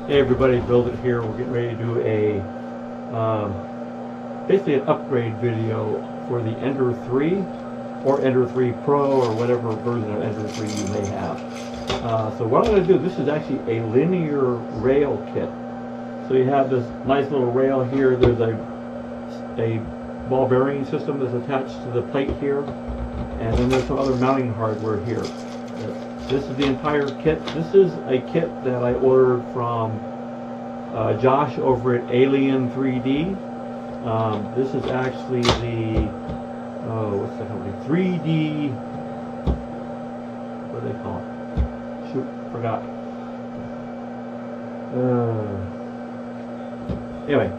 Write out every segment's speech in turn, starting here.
Hey everybody, Build It here. We're getting ready to do a basically an upgrade video for the Ender 3 or Ender 3 Pro or whatever version of Ender 3 you may have. So what I'm going to do, this is actually a linear rail kit. So you have this nice little rail here. There's a ball bearing system that's attached to the plate here, and then there's some other mounting hardware here. This is the entire kit. This is a kit that I ordered from Josh over at Alien 3D. This is actually the, what's the company? 3D, what do they call it? Shoot, forgot. Anyway,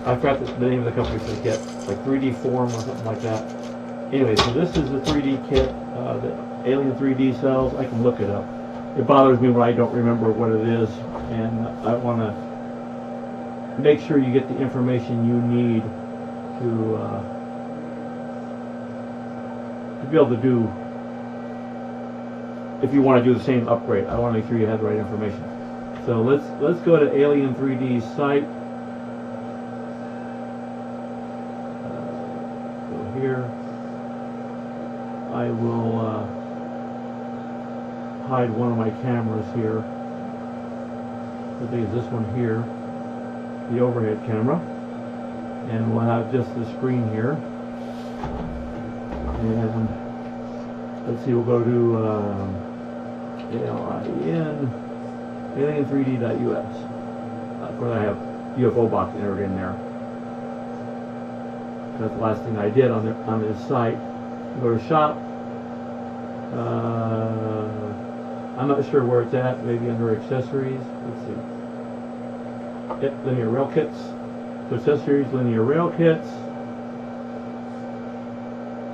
I forgot the name of the company for the kit, like 3D Form or something like that. Anyway, so this is the 3D kit that Alien 3D sells. I can look it up. It bothers me when I don't remember what it is, and I want to make sure you get the information you need to be able to do, if you want to do the same upgrade. I want to make sure you have the right information. So let's go to Alien 3D's site. Go here. I will hide one of my cameras here. I think it's this one here, the overhead camera, and we'll have just the screen here. And let's see, we'll go to alien3d.us. Of course, I have UFO box entered in there. That's the last thing I did on this site. Go to shop. I'm not sure where it's at. Maybe under accessories. Let's see. Linear rail kits. So accessories, linear rail kits.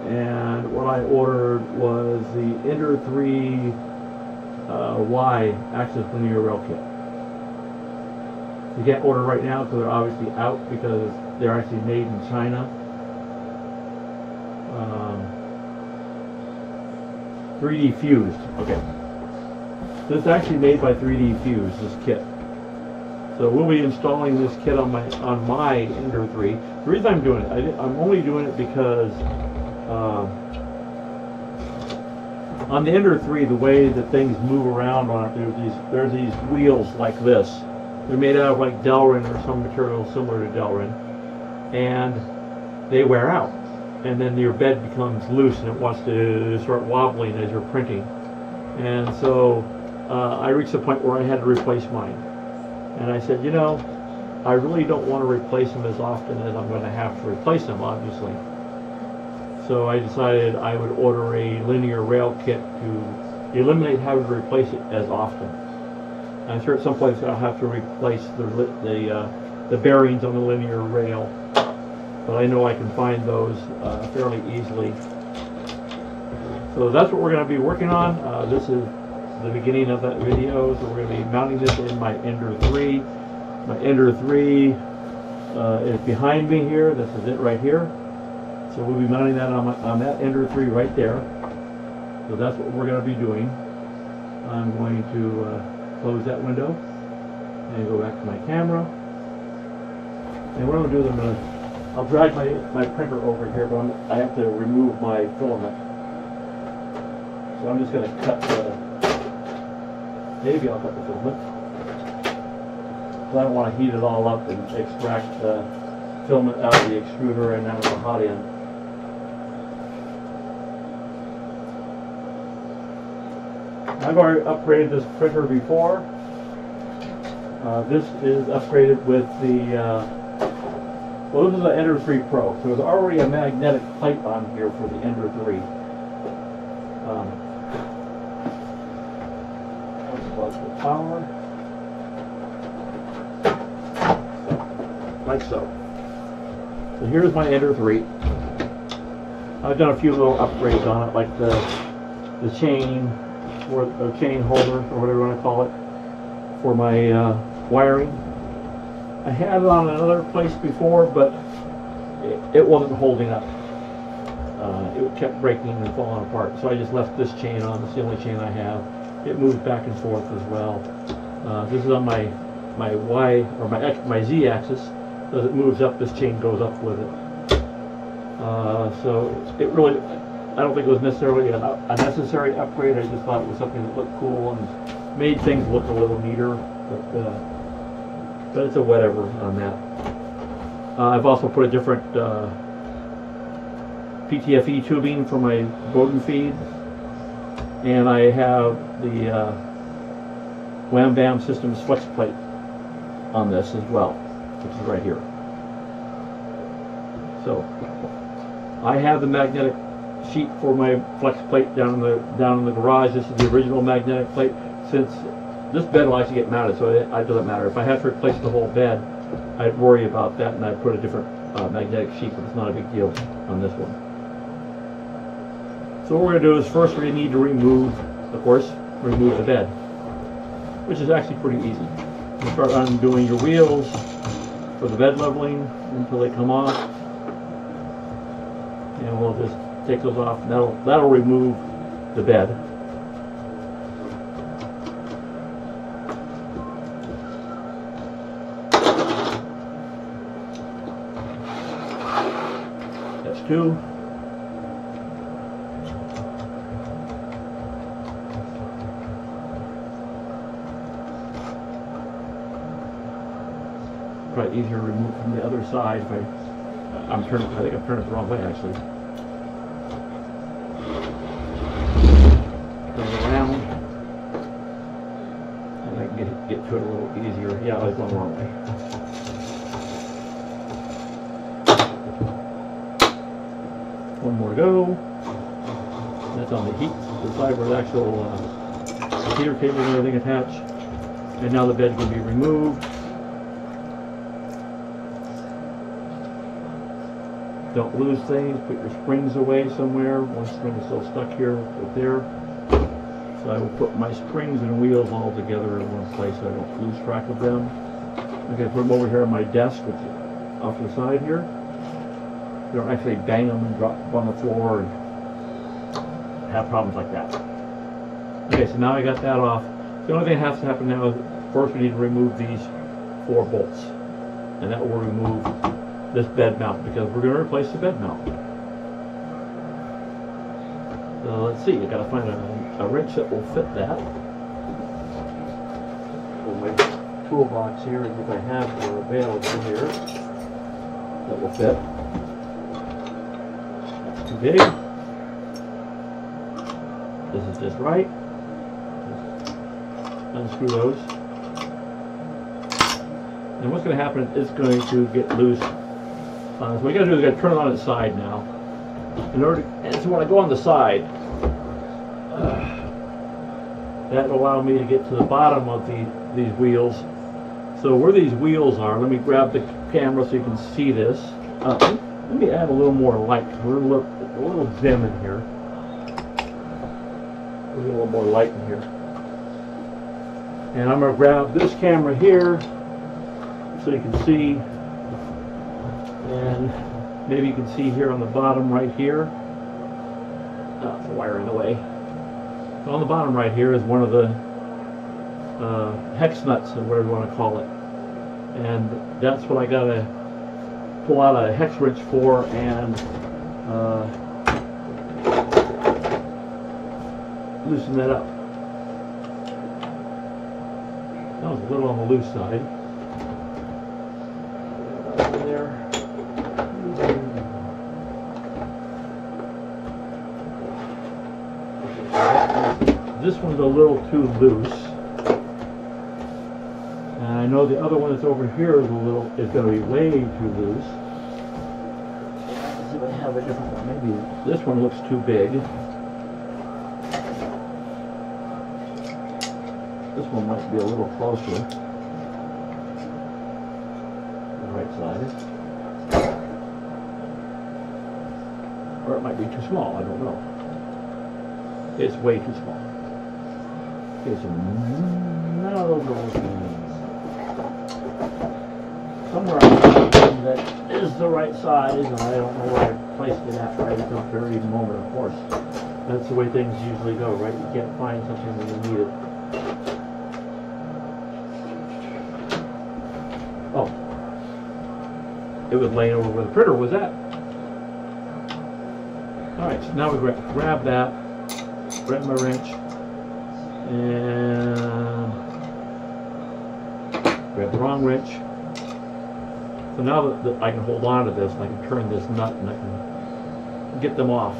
And what I ordered was the Ender 3 Y axis linear rail kit. You can't order right now because they're obviously out because they're actually made in China. 3D Fused. Okay. This is actually made by 3D Fused, this kit. So we'll be installing this kit on my Ender 3. The reason I'm doing it, I'm only doing it because on the Ender 3, the way that things move around on it, there's these wheels like this. They're made out of like Delrin or some material similar to Delrin, and they wear out. And then your bed becomes loose and it wants to start wobbling as you're printing. And so I reached the point where I had to replace mine. And I said, you know, I really don't want to replace them as often as I'm going to have to replace them, obviously. So I decided I would order a linear rail kit to eliminate having to replace it as often. And I'm sure at some place I'll have to replace the bearings on the linear rail. But I know I can find those fairly easily. So that's what we're going to be working on. This is the beginning of that video. So we're going to be mounting this in my Ender 3. My Ender 3 is behind me here. This is it right here. So we'll be mounting that on that Ender 3 right there. So that's what we're going to be doing. I'm going to close that window and go back to my camera. And what I'm going to do is I'll drag my printer over here, but I have to remove my filament. So I'm just going to cut maybe I'll cut the filament. Because I don't want to heat it all up and extract the filament out of the extruder and out of the hot end. I've already upgraded this printer before. This is upgraded with the well, this is the Ender 3 Pro, so there's already a magnetic plate on here for the Ender 3. Let's plug the power. Like so. So here's my Ender 3. I've done a few little upgrades on it, like the chain, or the chain holder, or whatever you want to call it, for my wiring. I had it on another place before, but it wasn't holding up. It kept breaking and falling apart. So I just left this chain on. It's the only chain I have. It moves back and forth as well. This is on my my Y or my Z axis. As it moves up, this chain goes up with it. So it really, I don't think it was necessarily a necessary upgrade. I just thought it was something that looked cool and made things look a little neater. But it's a whatever on that. I've also put a different PTFE tubing for my Bowden feed, and I have the Wham Bam Systems flex plate on this as well, which is right here. So I have the magnetic sheet for my flex plate down in the garage. This is the original magnetic plate. Since this bed will actually get mounted, so it doesn't matter. If I have to replace the whole bed, I'd worry about that, and I'd put a different magnetic sheet, but it's not a big deal on this one. So what we're going to do is first we need to remove the bed, which is actually pretty easy. You start undoing your wheels for the bed leveling until they come off, and we'll just take those off. And that'll remove the bed. That's two. Probably easier to remove from the other side if I think I'm turning it the wrong way actually. Turn it around, and I can get to it a little easier. Yeah, I was going the wrong way. One more to go. That's on the heat, the side where the actual heater cable and everything attached. And now the bed can be removed. Don't lose things. Put your springs away somewhere. One spring is still stuck here, right there. So I will put my springs and wheels all together in one place so I don't lose track of them. I'm going to put them over here on my desk, which is off to the side here. You don't actually bang them and drop them on the floor and have problems like that. Okay, so now I got that off. The only thing that has to happen now is first we need to remove these 4 bolts. And that will remove this bed mount because we're going to replace the bed mount. So let's see, I got to find a wrench that will fit that. Pull my toolbox here and if I have one available here that will fit. That's too big. This is just right. Just unscrew those. And what's going to happen is it's going to get loose. So what you got to do is you got to turn it on its side now. And so when I go on the side, that will allow me to get to the bottom of these wheels. So where these wheels are, let me grab the camera so you can see this. Let me add a little more light. We're a little dim in here. We'll get a little more light in here. And I'm going to grab this camera here so you can see. And maybe you can see here on the bottom right here. Oh, the wire in the way. So on the bottom right here is one of the hex nuts, or whatever you want to call it. And that's what I got to pull out a hex wrench for and loosen that up. That was a little on the loose side. Over there. This one's a little too loose, and I know the other one that's over here is going to be way too loose. Let's see if I have a different one. Maybe this one looks too big. This one might be a little closer to the right side, or it might be too small. I don't know. It's way too small. Okay, so now those are working. Somewhere around that is the right size, and I don't know where I placed it at right at the very moment, of course. That's the way things usually go, right? You can't find something when you need it. it was laying over where the printer was at. Alright, so now we grab that, grab my wrench, and grab the wrong wrench. So now that I can hold on to this, and I can turn this nut and I can get them off.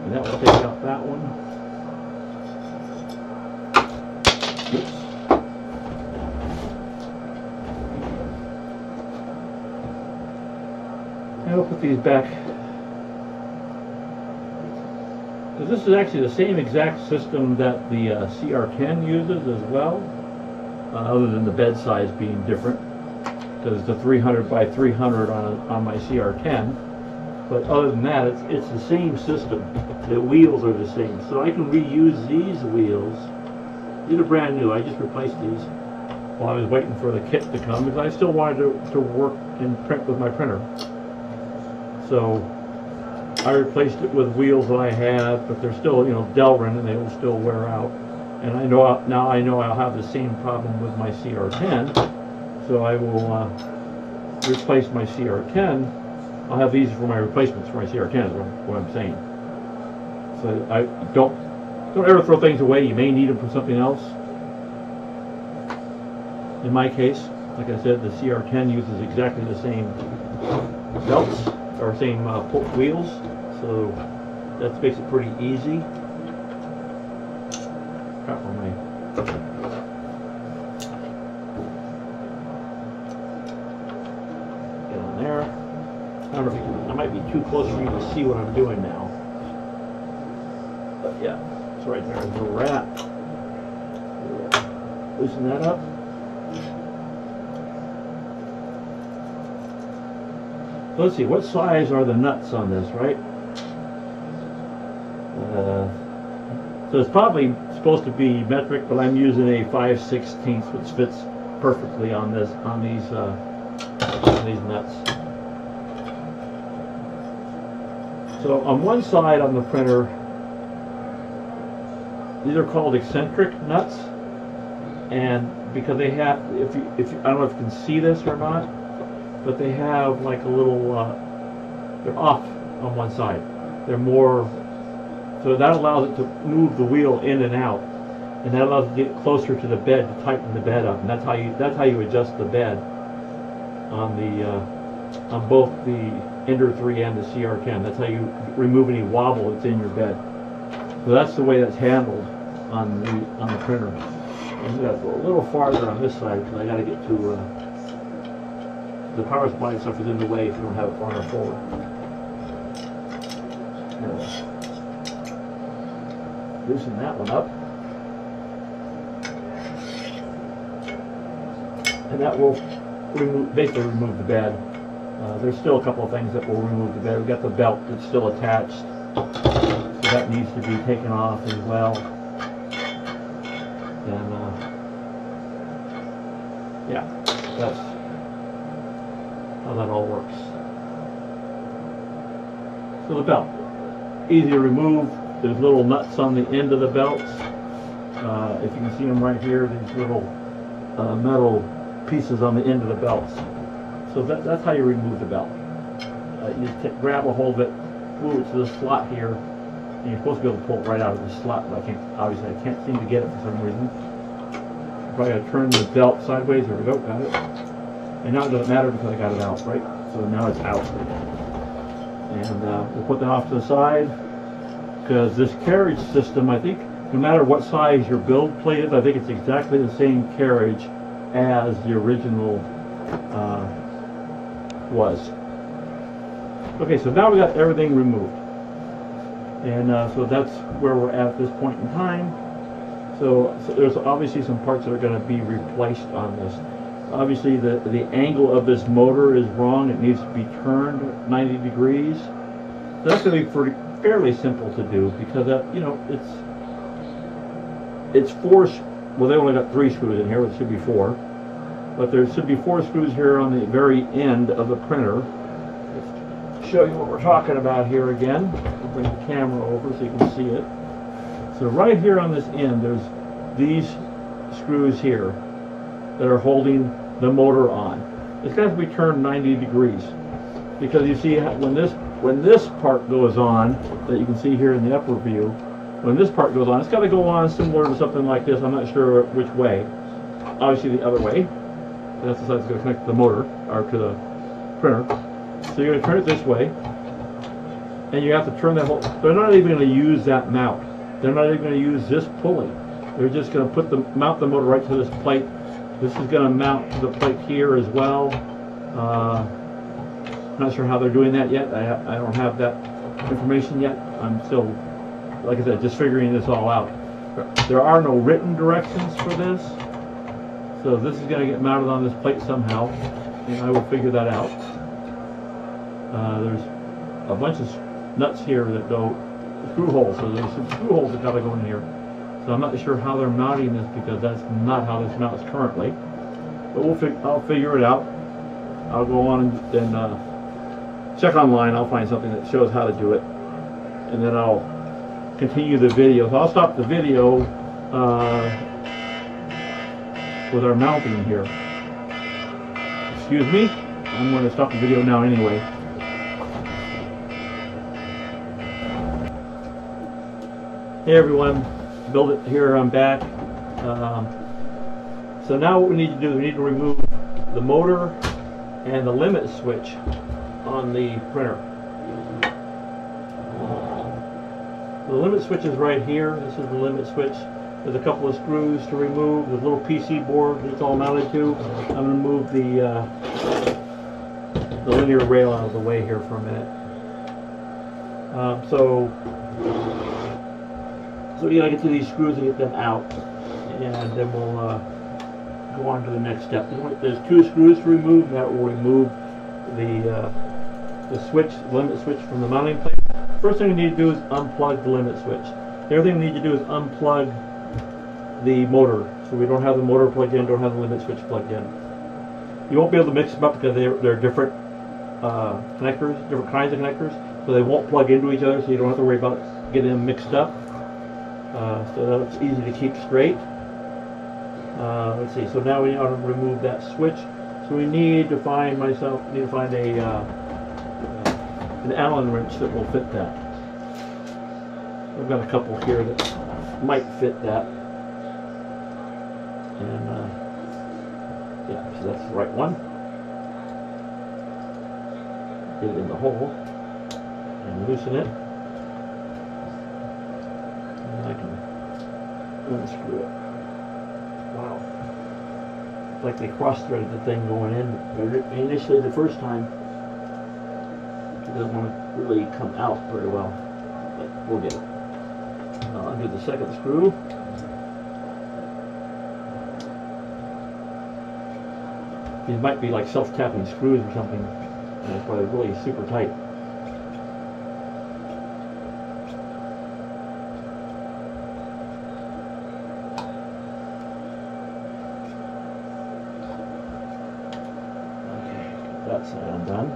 And that will take out that one. Oops. And I'll put these back. So this is actually the same exact system that the CR10 uses as well, other than the bed size being different, because it's a 300 by 300 on my CR10. But other than that, it's the same system. The wheels are the same, so I can reuse these wheels. These are brand new. I just replaced these while I was waiting for the kit to come, because I still wanted to work and print with my printer. So I replaced it with wheels that I had, but they're still, you know, Delrin, and they will still wear out. And I know now I'll have the same problem with my CR10, so I will replace my CR10. I'll have these for my replacements for my CR10 is what I'm saying. So I don't ever throw things away. You may need them for something else. In my case, like I said, the CR10 uses exactly the same belts or same wheels, so that makes it pretty easy. Crap on my get on there. I don't know if I might be too close for you to see what I'm doing now. But yeah, it's right there. There's a rat. Loosen that up. So let's see, what size are the nuts on this, right? So it's probably supposed to be metric, but I'm using a 5/16, which fits perfectly on these nuts. So on one side on the printer, these are called eccentric nuts, and because they have, if you I don't know if you can see this or not, but they have like a little, they're off on one side. They're more, so that allows it to move the wheel in and out, and that allows it to get closer to the bed to tighten the bed up, and that's how you adjust the bed on both the Ender 3 and the CR10. That's how you remove any wobble that's in your bed. So that's the way that's handled on the printer. I'm gonna go a little farther on this side because I got to get to the power supply stuff is in the way if you don't have it far enough forward. Loosen that one up, and that will basically remove the bed. There's still a couple of things that will remove the bed. We've got the belt that's still attached, so that needs to be taken off as well. And yeah, that's how that all works. So the belt, easy to remove. There's little nuts on the end of the belts. If you can see them right here, these little metal pieces on the end of the belts. So that's how you remove the belt. You just grab a hold of it, move it to the slot here, and you're supposed to be able to pull it right out of the slot, but I can't seem to get it for some reason. Probably got to turn the belt sideways. There we go, got it. And now it doesn't matter because I got it out, right? So now it's out. And we'll put that off to the side, because this carriage system, I think, no matter what size your build plate is, I think it's exactly the same carriage as the original was. Okay, so now we got everything removed. And so that's where we're at this point in time. So there's obviously some parts that are going to be replaced on this. Obviously the angle of this motor is wrong. It needs to be turned 90 degrees. So that's going to be fairly simple to do, because you know, it's four. Well, they only got 3 screws in here. It should be 4, but there should be 4 screws here on the very end of the printer. Let's show you what we're talking about here again. I'll bring the camera over so you can see it. So right here on this end, there's these screws here that are holding the motor on. It's got to be turned 90 degrees, because you see when this part goes on, that you can see here in the upper view, when this part goes on, it's got to go on similar to something like this. I'm not sure which way. Obviously the other way. That's the side that's going to connect to the motor, or to the printer. So you're going to turn it this way, and you have to turn that whole. They're not even going to use that mount. They're not even going to use this pulley. They're just going to mount the motor right to this plate. This is going to mount to the plate here as well. Not sure how they're doing that yet. I don't have that information yet. I'm still, like I said, just figuring this all out. There are no written directions for this, so this is going to get mounted on this plate somehow, and I will figure that out. There's a bunch of nuts here that go screw holes, so there's some screw holes that got to go in here. So I'm not sure how they're mounting this, because that's not how this mounts currently. But I'll figure it out. I'll go on and check online. I'll find something that shows how to do it, and then I'll continue the video. So I'll stop the video with our mounting here. Excuse me. I'm going to stop the video now anyway. Hey everyone, Build It here. I'm back. So now what we need to do, we need to remove the motor and the limit switch on the printer. The limit switch is right here. This is the limit switch. There's a couple of screws to remove. There's a little PC board that it's all mounted to. I'm going to move the linear rail out of the way here for a minute. So you gotta get to these screws and get them out, and then we'll go on to the next step. There's 2 screws to remove. That will remove the switch, the limit switch from the mounting plate. First thing we need to do is unplug the limit switch. The other thing we need to do is unplug the motor, so we don't have the motor plugged in, don't have the limit switch plugged in. You won't be able to mix them up because they're different connectors, different kinds of connectors, so they won't plug into each other, so you don't have to worry about getting them mixed up. So that's easy to keep straight. Let's see. So now we ought to remove that switch. So we need to find an Allen wrench that will fit that. I've got a couple here that might fit that. And yeah, so that's the right one. Get it in the hole and loosen it. I can unscrew it. Wow. It's like they cross-threaded the thing going in. Initially, the first time, it doesn't want to really come out very well. But we'll get it. I'll undo the second screw. These might be like self-tapping screws or something. And that's why they're really super tight. That's undone.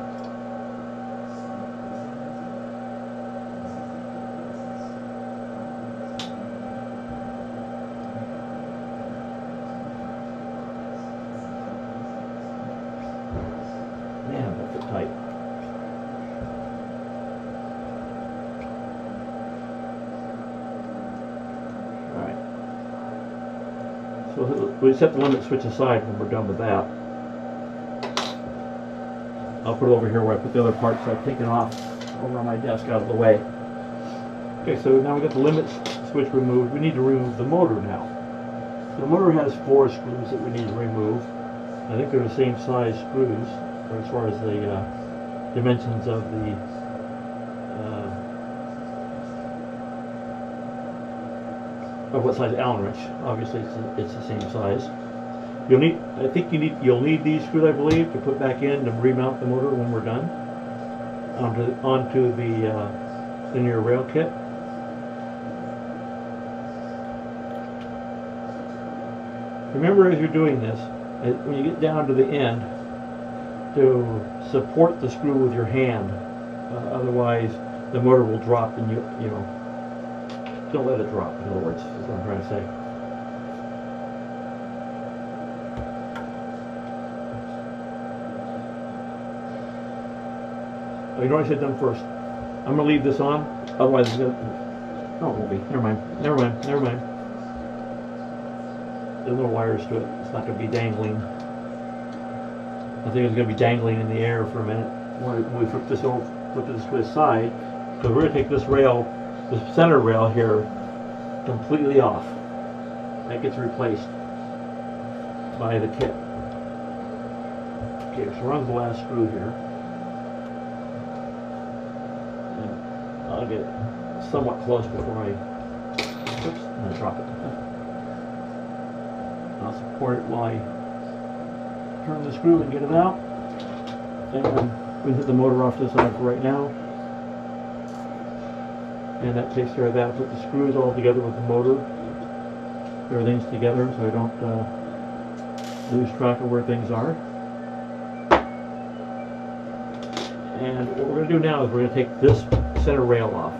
Man, that fit tight. Alright. So we set the limit switch aside when we're done with that. I'll put it over here where I put the other parts I've taken off over on my desk out of the way. Okay, so now we've got the limit switch removed. We need to remove the motor now. The motor has 4 screws that we need to remove. I think they're the same size screws as far as the dimensions of the of what size Allen wrench. Obviously, it's the same size. You'll need these screws, I believe, to put back in to remount the motor when we're done onto the linear rail kit. Remember, as you're doing this, when you get down to the end, to support the screw with your hand. Otherwise, the motor will drop, and you know, don't let it drop. In other words, is what I'm trying to say. Oh, you know what I should have done first? I'm going to leave this on, otherwise it's going to... No, it won't be. Never mind. Never mind. Never mind. There's no wires to it. It's not going to be dangling. I think it's going to be dangling in the air for a minute when we flip this over, flip this to the side. So we're going to take this rail, the center rail here, completely off. That gets replaced by the kit. Okay, so run the last screw here. And I'll get somewhat close before I, oops, I'm going to drop it. I'll support it while I turn the screw and get it out. And we hit the motor off to the side for right now. And that takes care of that. Put the screws all together with the motor. Everything's together so I don't lose track of where things are. And what we're going to do now is we're going to take this center rail off.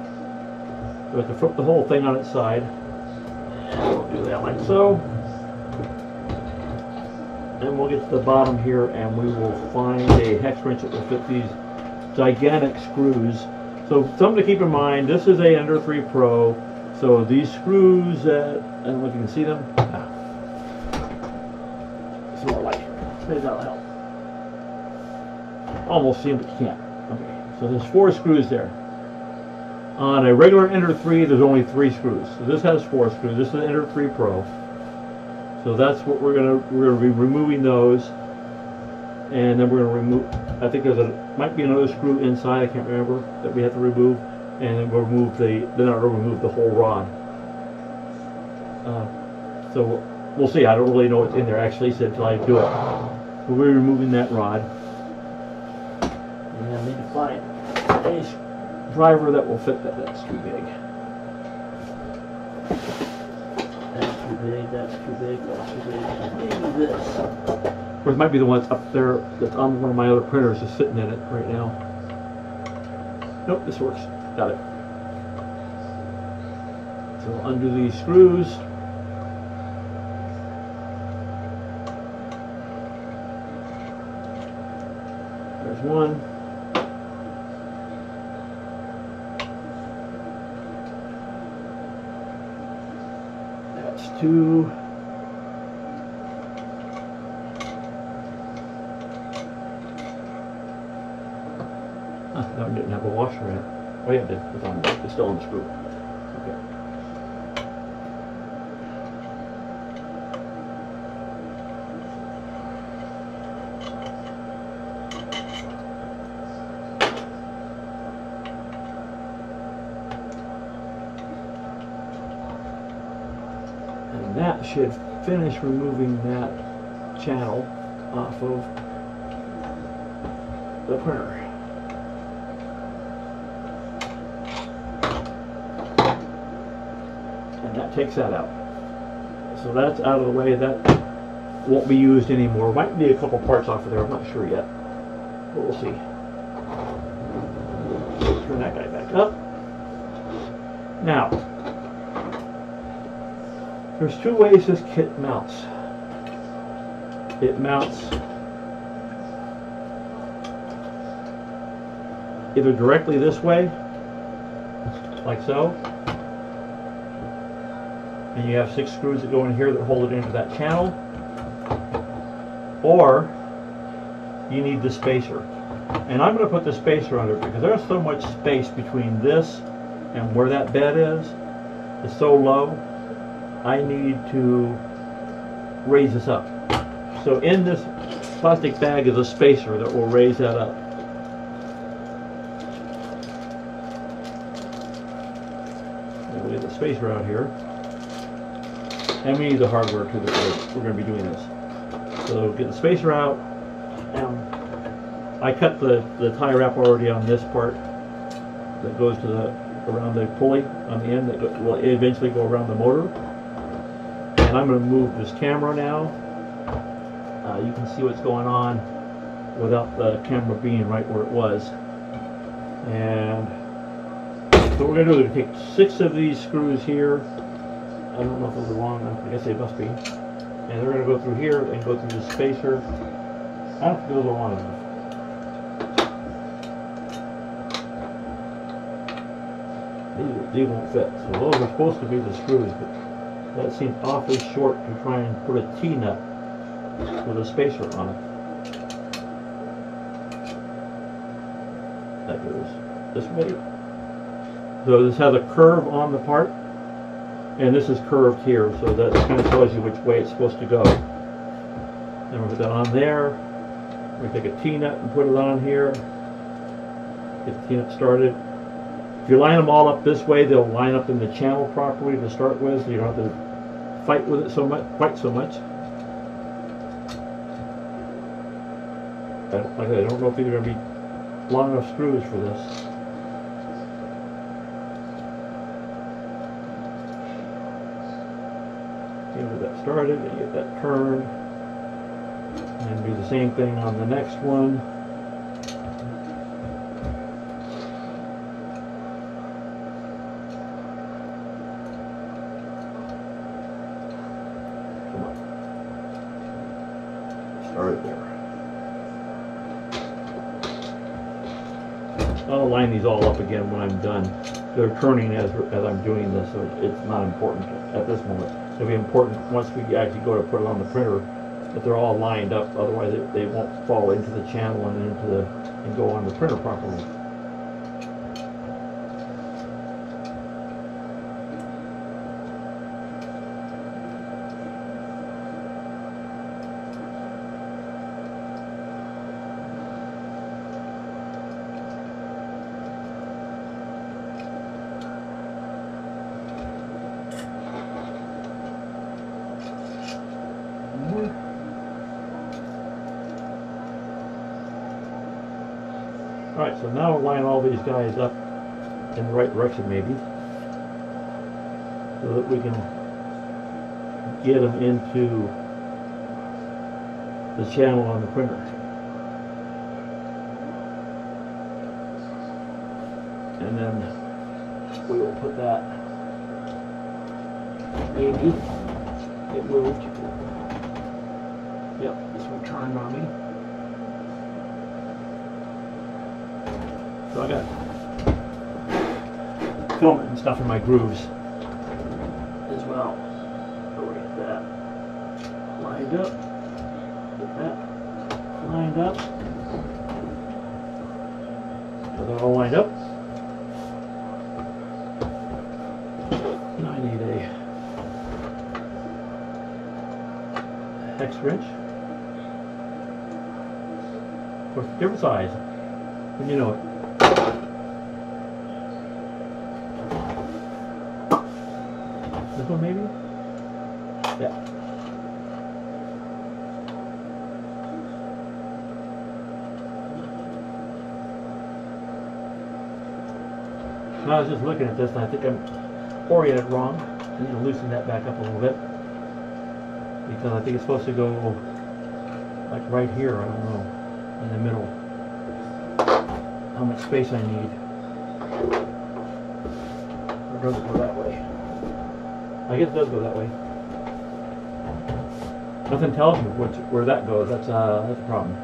We have to flip the whole thing on its side. And we'll do that like so. And we'll get to the bottom here and we will find a hex wrench that will fit these gigantic screws. So something to keep in mind, this is a Ender 3 Pro. So these screws, I don't know if you can see them. Some more light. Maybe that'll help. Almost see them, but you can't. Okay, so there's 4 screws there. On a regular Ender 3, there's only 3 screws. So this has 4 screws. This is an Ender 3 Pro. So that's what we're gonna be removing those, and then we're gonna remove. I think might be another screw inside. I can't remember that we have to remove, and then we'll remove remove the whole rod. So we'll see. I don't really know what's in there actually until I do it. So we're removing that rod, and I need to find a driver that will fit that. That's too big. That's too big, that's too big. Maybe this. Of course, it might be the one that's up there that's on one of my other printers just sitting in it right now. Nope, this works. Got it. So undo these screws. There's one. That's 2. No, it didn't have a washer in it. Oh yeah, it did. It's still on the screw. Okay. And that should finish removing that channel off of the printer. And that takes that out. So that's out of the way. That won't be used anymore. Might be a couple parts off of there. I'm not sure yet. But we'll see. Turn that guy back up. Now, there's 2 ways this kit mounts. It mounts either directly this way, like so, and you have 6 screws that go in here that hold it into that channel, or you need the spacer. And I'm going to put the spacer under it because there's so much space between this and where that bed is. It's so low. I need to raise this up. So in this plastic bag is a spacer that will raise that up. And we get the spacer out here. And we need the hardware too that we're going to be doing this. So get the spacer out. I cut the tie wrap already on this part that goes to around the pulley on the end that will eventually go around the motor. And I'm going to move this camera now. You can see what's going on without the camera being right where it was. And so what we're going to do is we're going to take 6 of these screws here. I don't know if those are long enough. I guess they must be. And they're going to go through here and go through the spacer. I don't think those are long enough. These won't fit. So those are supposed to be the screws, but that seems awfully short to try and put a T-nut with a spacer on it. That goes this way. So this has a curve on the part, and this is curved here, so that kind of tells you which way it's supposed to go. Then we'll put that on there. We take a T-nut and put it on here. Get the T-nut started. If you line them all up this way, they'll line up in the channel properly to start with, so you don't have to fight with it quite so much. Like I said, I don't know if these are going to be long enough screws for this. Get that started and get that turned. And do the same thing on the next one. Come on. Start it there. I'll line these all up again when I'm done. They're turning as I'm doing this, so it's not important at this moment. It'll be important once we actually go to put it on the printer that they're all lined up. Otherwise, they won't fall into the channel and go on the printer properly. Alright, so now we'll line all these guys up in the right direction maybe, so that we can get them into the channel on the printer. And then we will put that, maybe, it moved. Yep, this one turned on me. So I got filament and stuff in my grooves as well. So we'll get that lined up. Get that lined up. So they're all lined up. Now I need a hex wrench. Of course, different size, when you know it. This one maybe? Yeah. Now I was just looking at this and I think I'm oriented wrong. I need to loosen that back up a little bit, because I think it's supposed to go like right here, I don't know, in the middle. How much space I need. Or does it go that way? I guess it does go that way. Nothing tells me where that goes. That's a problem.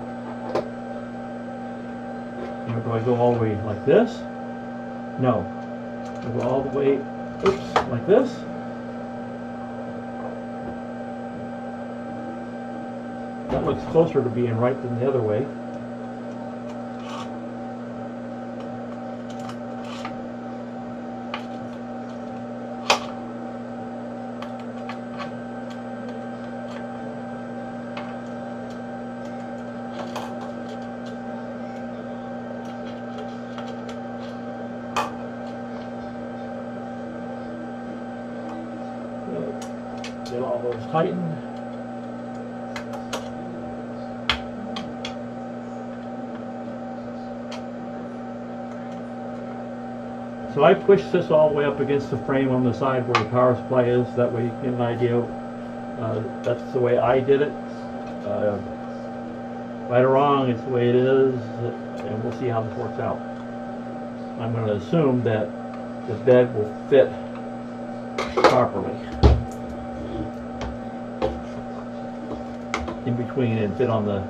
You know, do I go all the way like this? No. I go all the way, oops, like this. That looks closer to being right than the other way. Get all those tightened. So I pushed this all the way up against the frame on the side where the power supply is. That way you get an idea. That's the way I did it. Right or wrong, it's the way it is, and we'll see how this works out. I'm going to assume that the bed will fit properly in between and fit on the.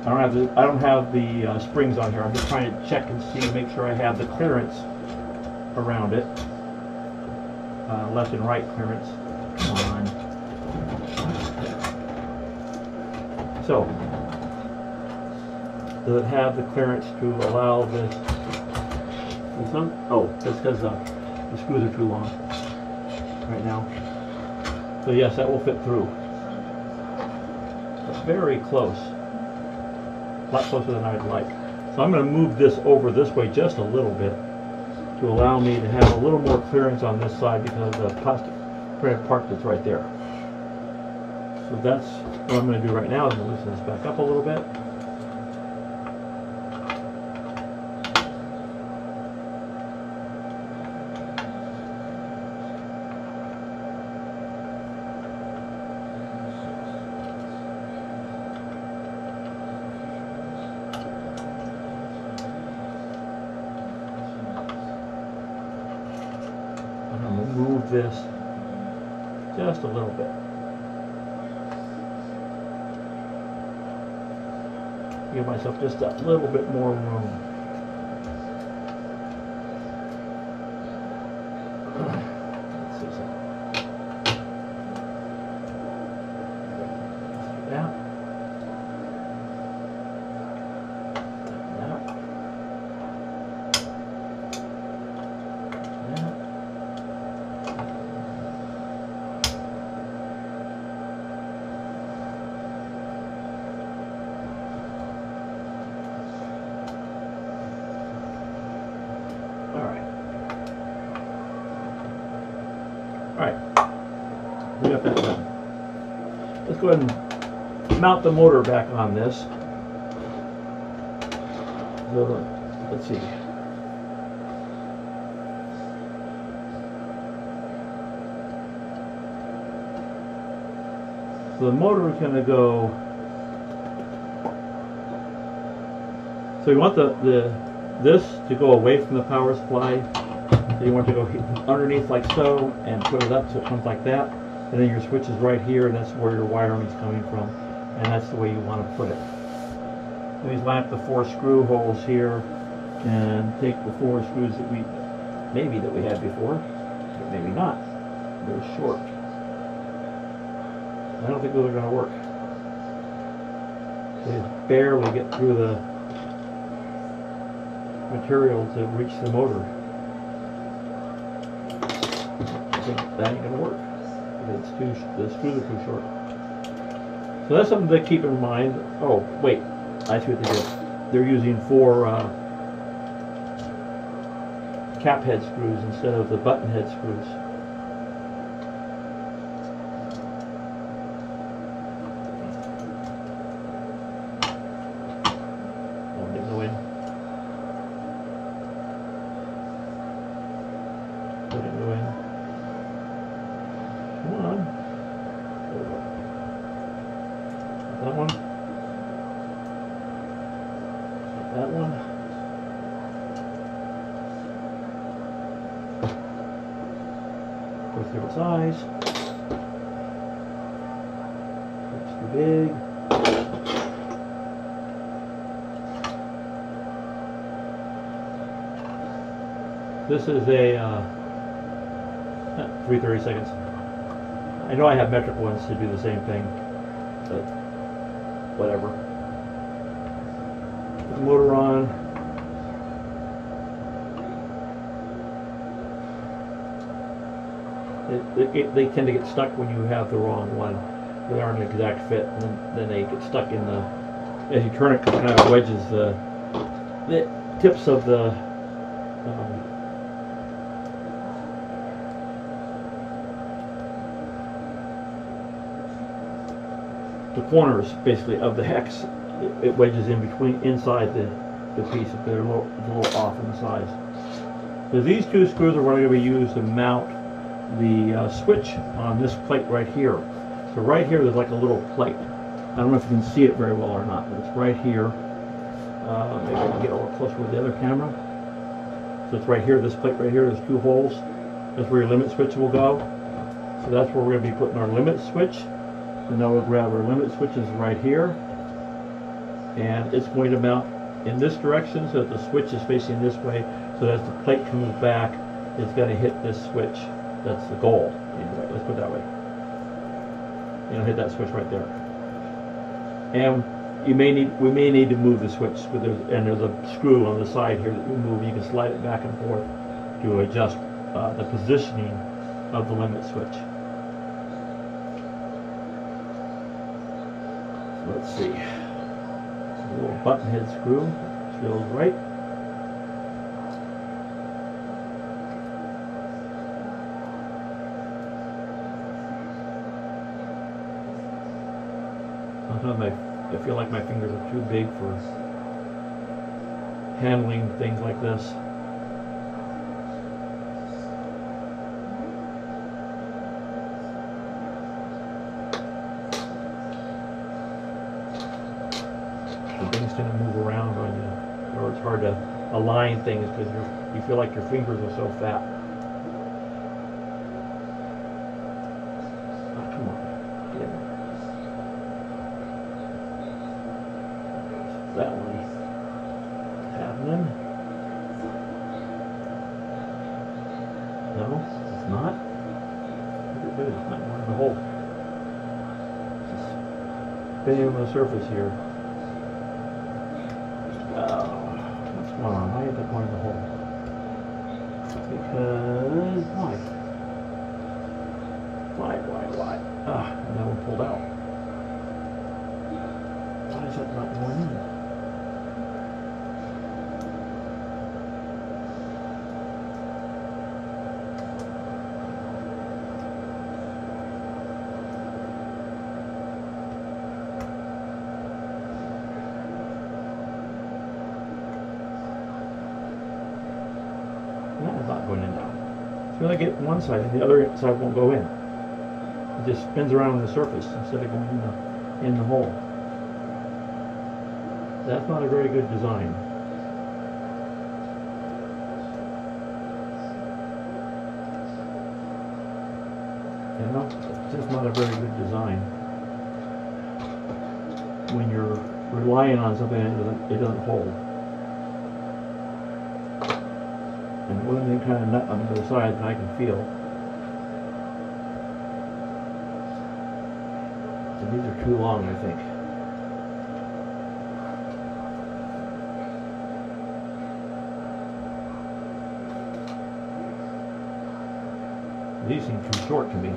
I don't have the springs on here. I'm just trying to check and see, make sure I have the clearance around it. Left and right clearance. Come on. So, does it have the clearance to allow this one? Oh, that's because the screws are too long right now. So yes, that will fit through. It's very close. A lot closer than I'd like. So I'm going to move this over this way just a little bit to allow me to have a little more clearance on this side because of the plastic printed part that's right there. So that's what I'm going to do right now. I'm going to loosen this back up a little bit. Move this just a little bit. Give myself just a little bit more room. Let's see something. Yeah. Alright, we got that done. Let's go ahead and mount the motor back on this. So, let's see. So the motor is going to go. So you want this to go away from the power supply. So you want to go underneath like so and put it up so it comes like that. And then your switch is right here, and that's where your wiring is coming from. And that's the way you want to put it. Let me line up the 4 screw holes here and take the 4 screws that we had before, but maybe not. They're short. I don't think those are going to work. They barely get through the material to reach the motor. I think that ain't gonna work. The screws are too short. So that's something to keep in mind. Oh, wait, I see what they did. They're using 4 cap head screws instead of the button head screws. Oh, didn't go in. Didn't go in. Come on. There we go. That one. That one. Goes different size. Looks too big. This is a 3/32. I know I have metric ones to do the same thing, but whatever. Put the motor on. They tend to get stuck when you have the wrong one. They aren't an exact fit, and then they get stuck in the. As you turn it, it kind of wedges the tips of the. The corners, basically, of the hex, it wedges in between, inside the piece if they're a little off in the size. So these 2 screws are what are going to be used to mount the switch on this plate right here. So right here, there's like a little plate. I don't know if you can see it very well or not, but it's right here. Maybe I can get a little closer with the other camera. So it's right here, this plate right here, there's 2 holes. That's where your limit switch will go. So that's where we're going to be putting our limit switch. And now we'll grab our limit switches right here, and it's going to mount in this direction so that the switch is facing this way, so that as the plate comes back, is going to hit this switch. That's the goal. Anyway, let's put it that way. Hit that switch right there. And we may need to move the switch, but there's a screw on the side here that you move. You can slide it back and forth to adjust the positioning of the limit switch. Let's see. A little button head screw feels right. Sometimes I feel like my fingers are too big for handling things like this. And things tend to move around on you, or it's hard to align things because you feel like your fingers are so fat. Oh, come on, get in. That one happening. No, it's not. What did it do? It's not going in the hole. Just spinning on the surface here. What's going on? Why is that going in the hole? Because why? And that one pulled out. Why is that not going in? Not going in now. So I get one side and the other side won't go in. It just spins around on the surface instead of going in the hole. That's not a very good design. It's just not a very good design. When you're relying on something that it doesn't hold. And one thing kind of nut on the other side that I can feel. So these are too long, I think. These seem too short to me.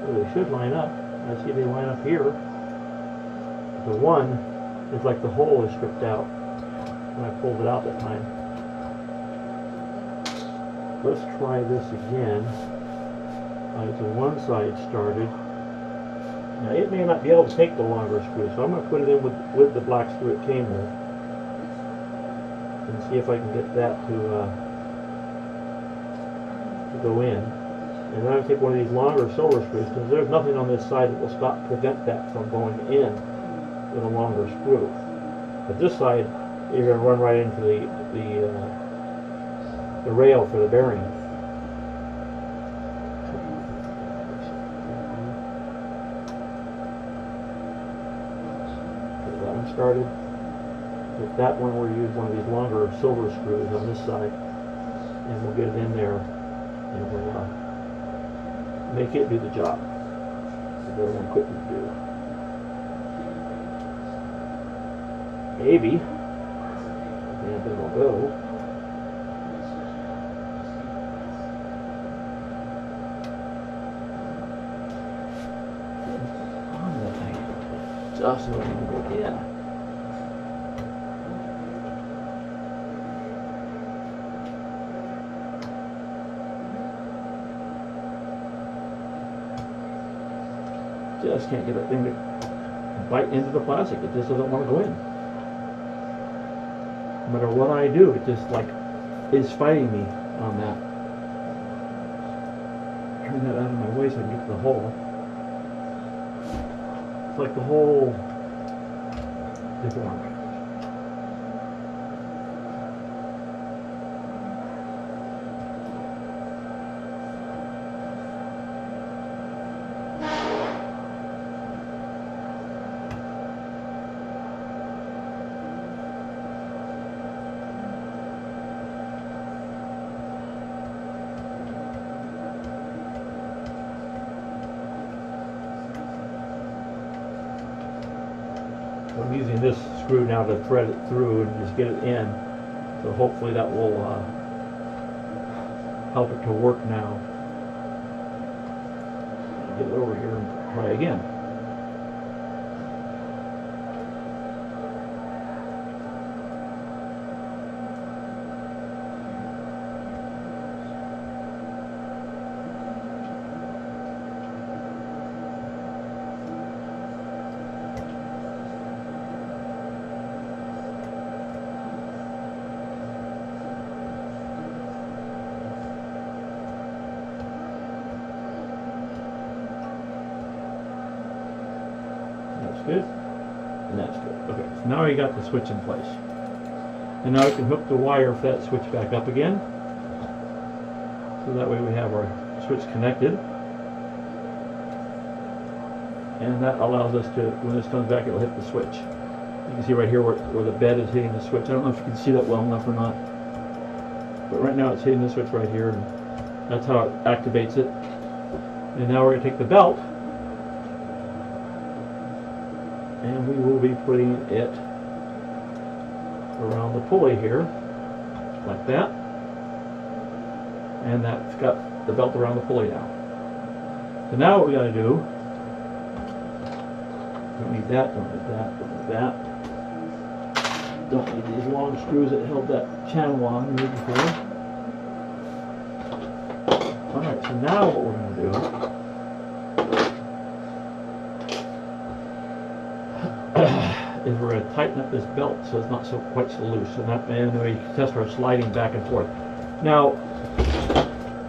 They should line up. I see they line up here. The one is like the hole is stripped out when I pulled it out that time. Let's try this again. The one side started. Now it may not be able to take the longer screw, so I'm going to put it in with the black screw it came with, and see if I can get that to go in. And then I take one of these longer silver screws, because there's nothing on this side that will prevent that from going in with a longer screw. But this side, you're going to run right into the rail for the bearing. Okay, that one started. With that one, we'll use one of these longer silver screws on this side, and we'll get it in there, and we'll make it do the job that the other one couldn't do. Maybe. And then we'll go. On the thing. Just so we can go in. just can't get that thing to bite into the plastic. It just doesn't want to go in. No matter what I do, it just like is fighting me on that. Turn that out of my way so I can get to the hole. It's like the hole deformed. I'm using this screw now to thread it through and just get it in. So hopefully that will help it to work now. Get it over here and try again. Good, and that's good. Okay, so now we got the switch in place, and now we can hook the wire for that switch back up again, so that way we have our switch connected, and that allows us to, when this comes back, it'll hit the switch. You can see right here where the bed is hitting the switch. I don't know if you can see that well enough or not, but right now it's hitting the switch right here, and that's how it activates it. And now we're going to take the belt, and we will be putting it around the pulley here, like that. And that's got the belt around the pulley now. So now what we got to do, don't need that, don't need that, don't need that. Don't need these long screws that held that channel on here before. Alright, so now what we're going to do is we're going to tighten up this belt so it's not quite so loose, and then we test our sliding back and forth. Now,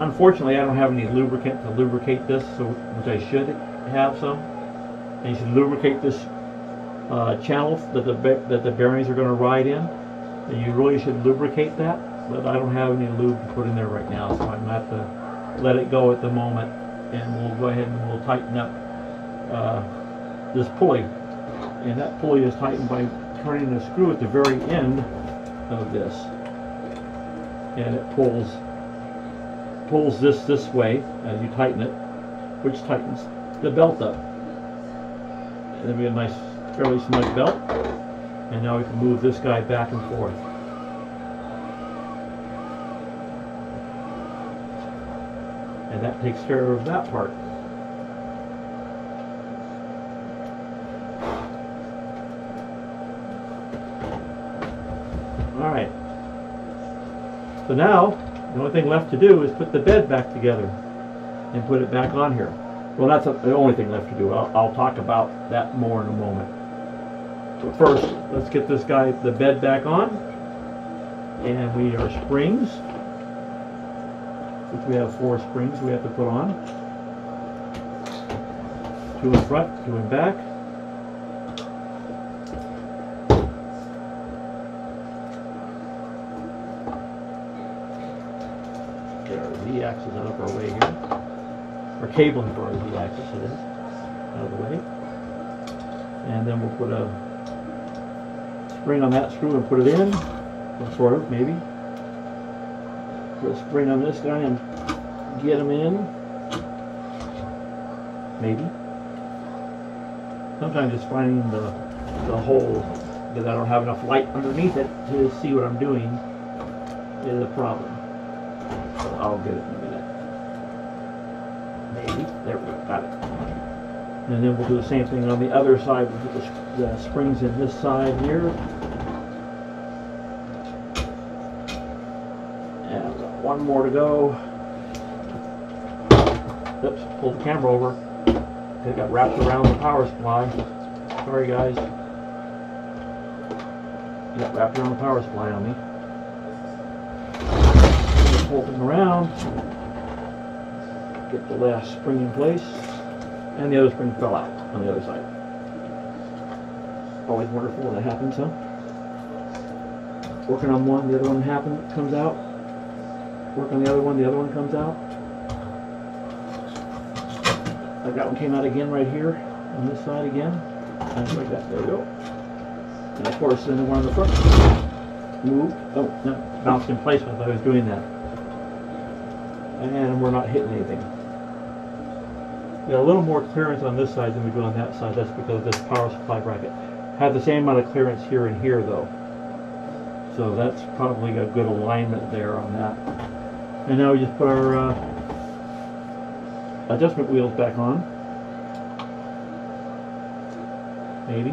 unfortunately, I don't have any lubricant to lubricate this, which I should have some. And you should lubricate this channel that the bearings are going to ride in. And you really should lubricate that, but I don't have any lube to put in there right now, so I'm going to have to let it go at the moment, and we'll go ahead and we'll tighten up this pulley. And that pulley is tightened by turning the screw at the very end of this, and it pulls this way as you tighten it, which tightens the belt up. And then we have a nice, fairly snug belt. And now we can move this guy back and forth. And that takes care of that part. Alright, so now the only thing left to do is put the bed back together and put it back on here. Well, that's the only thing left to do. I'll talk about that more in a moment. But first, let's get this guy, the bed, back on. And we are springs, which we have 4 springs we have to put on. 2 in front, 2 in back. Z-axis out of our way here. Or cabling for our Z-axis it is. Out of the way. And then we'll put a spring on that screw and put it in. Or sort of, maybe. Put a spring on this guy and get him in. Maybe. Sometimes just finding the hole, because I don't have enough light underneath it to see what I'm doing, is a problem. I'll get it in a minute. Maybe. There we go. Got it. And then we'll do the same thing on the other side. We'll put the springs in this side here. And I've got one more to go. Oops, pull the camera over. It got wrapped around the power supply. Sorry guys. It got wrapped around the power supply on me. Pull them around. Get the last spring in place. And the other spring fell out on the other side. Always wonderful when that happens, huh? Working on one, the other one comes out. Work on the other one comes out. Like that one came out again right here on this side again. And like that, there we go. And of course, then the one on the front moved. Oh, no, bounced in place as I was doing that. And we're not hitting anything. We got a little more clearance on this side than we do on that side. That's because of this power supply bracket. Have the same amount of clearance here and here though. So that's probably a good alignment there on that. And now we just put our adjustment wheels back on. Maybe.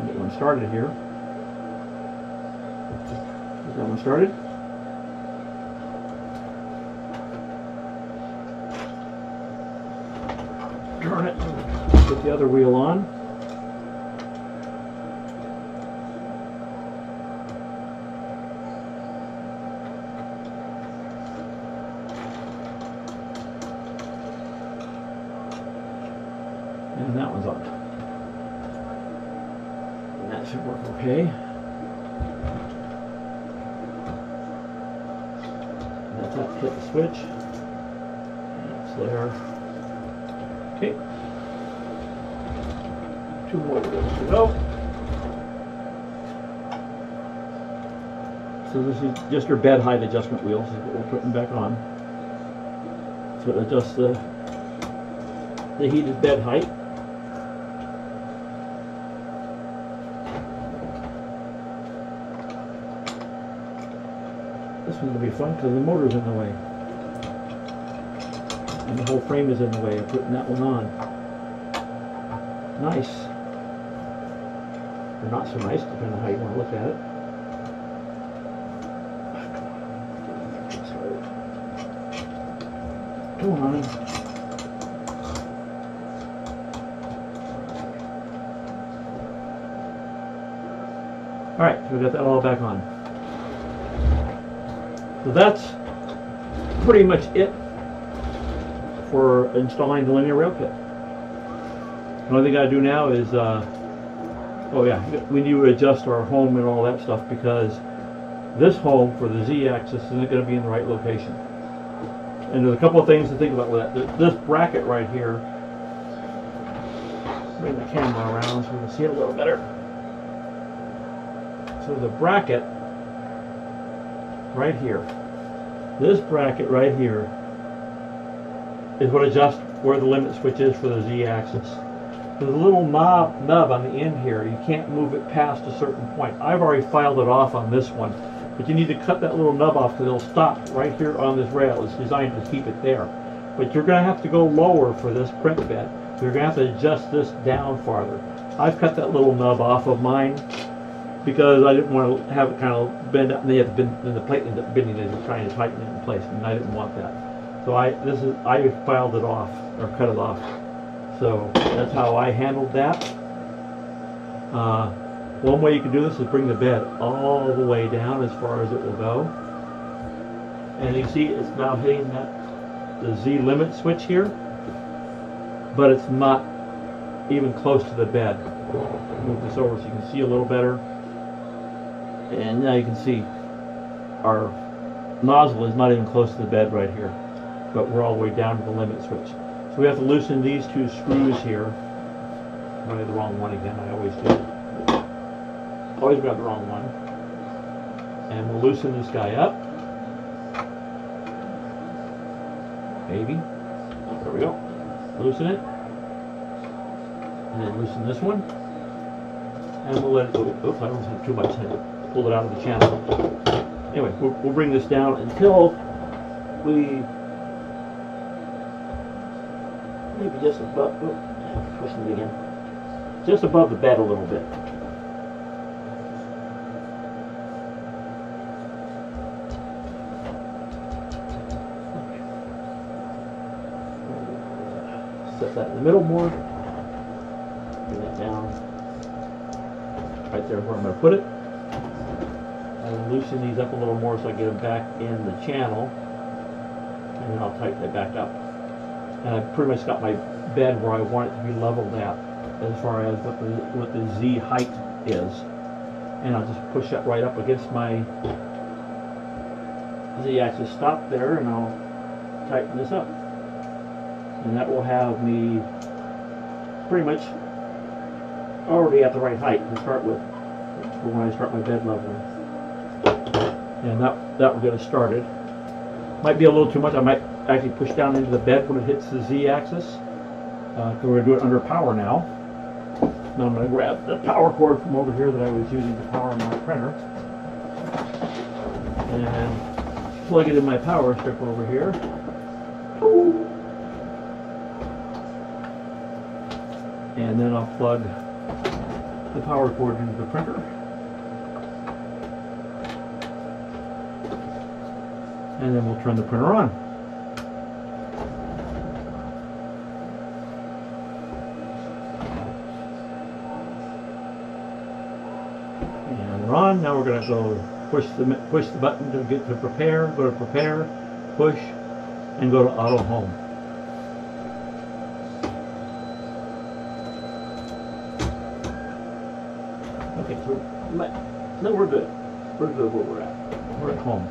Get one started here. Get that one started. Turn it. Put the other wheel on. And that one's on. And that should work okay. And that's that. Hit the switch. And it's there. Okay. Two more wheels to go. So this is just your bed height adjustment wheels. This is what we're putting back on. So it adjusts the heated bed height. This one's going to be fun because the motor's in the way. And the whole frame is in the way of putting that one on. Nice. Or not so nice, depending on how you want to look at it. Come on. Alright, so we got that all back on. So that's pretty much it for installing the linear rail kit. The only thing I do now is, oh yeah, we need to adjust our home and all that stuff because this home for the Z-axis isn't going to be in the right location. And there's a couple of things to think about with that. This bracket right here, bring the camera around so we can see it a little better. So the bracket right here, this bracket right here is what adjusts where the limit switch is for the Z-axis. There's a little nub on the end here. You can't move it past a certain point. I've already filed it off on this one, but you need to cut that little nub off because it'll stop right here on this rail. It's designed to keep it there. But you're going to have to go lower for this print bed. So you're going to have to adjust this down farther. I've cut that little nub off of mine because I didn't want to have it kind of bend up, and then the plate ends up bending as you're trying to tighten it in place, and I didn't want that. So I filed it off, or cut it off. So that's how I handled that. One way you can do this is bring the bed all the way down as far as it will go. And you see it's now hitting the Z limit switch here, but it's not even close to the bed. Move this over so you can see a little better. And now you can see our nozzle is not even close to the bed right here, but we're all the way down to the limit switch. So we have to loosen these two screws here. I did the wrong one again, I always do. Always grab the wrong one. And we'll loosen this guy up. Maybe. There we go. Loosen it. And then loosen this one. And we'll let it go. Oops, I loosened it too much. I pulled it out of the channel. Anyway, we'll bring this down until we maybe just above, pushing it again, just above the bed a little bit. set that in the middle more. Bring that down right there where I'm going to put it. And loosen these up a little more so I get them back in the channel. And then I'll tighten it back up. And I've pretty much got my bed where I want it to be leveled at as far as what the Z height is. And I'll just push that right up against my Z axis stop there, and I'll tighten this up. And that will have me pretty much already at the right height to start with for when I start my bed leveling. And that will get us started. Might be a little too much. I might actually push down into the bed when it hits the Z axis. We're going to do it under power now. Now I'm going to grab the power cord from over here that I was using to power my printer. And plug it in my power strip over here. And then I'll plug the power cord into the printer. And then we'll turn the printer on. And we're on. Now we're going to go push the button to get to prepare. Go to prepare, push, and go to auto home. Okay, so we're good. We're good where we're at. We're at home.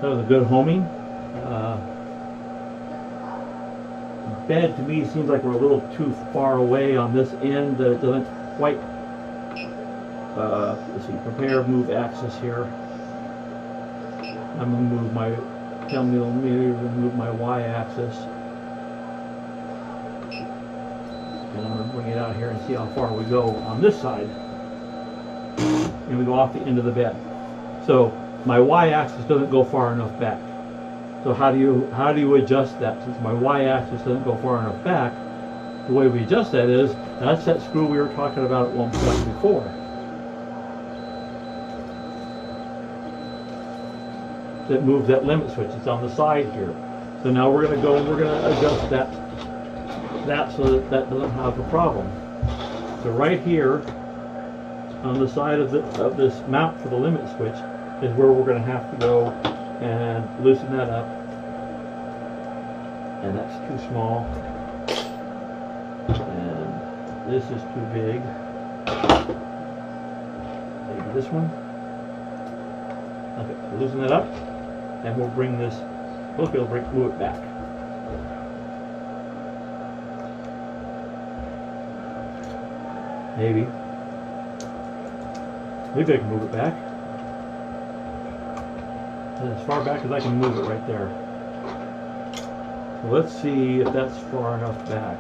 That was a good homing. Bed to me seems like we're a little too far away on this end. That it doesn't quite. Let's see. Prepare, move axis here. I'm going to move my 10 millimeters and move my Y axis. And I'm going to bring it out here and see how far we go on this side. And we go off the end of the bed. So my Y-axis doesn't go far enough back. So how do you adjust that? Since my Y-axis doesn't go far enough back, the way we adjust that is that's that screw we were talking about at one point before. That moves that limit switch. It's on the side here. So now we're going to go and we're going to adjust that so that doesn't have a problem. So right here on the side of this mount for the limit switch is where we're going to have to go and loosen that up. And that's too small. And this is too big. Maybe this one. Okay, loosen that up. And we'll bring this, we'll be able to move it back. Maybe I can move it back. And as far back as I can move it right there. So let's see if that's far enough back.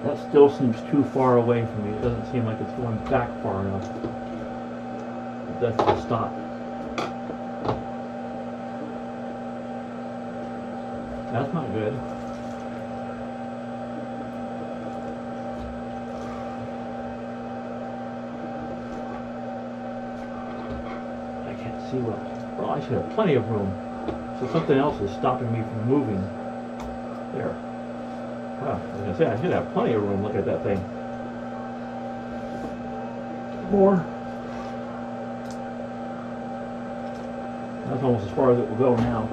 That still seems too far away from me. It doesn't seem like it's going back far enough. That's the stop. That's not good. I can't see well, I should have plenty of room. So something else is stopping me from moving. There. Wow, I was going to say, I should have plenty of room. Look at that thing. More. That's almost as far as it will go now.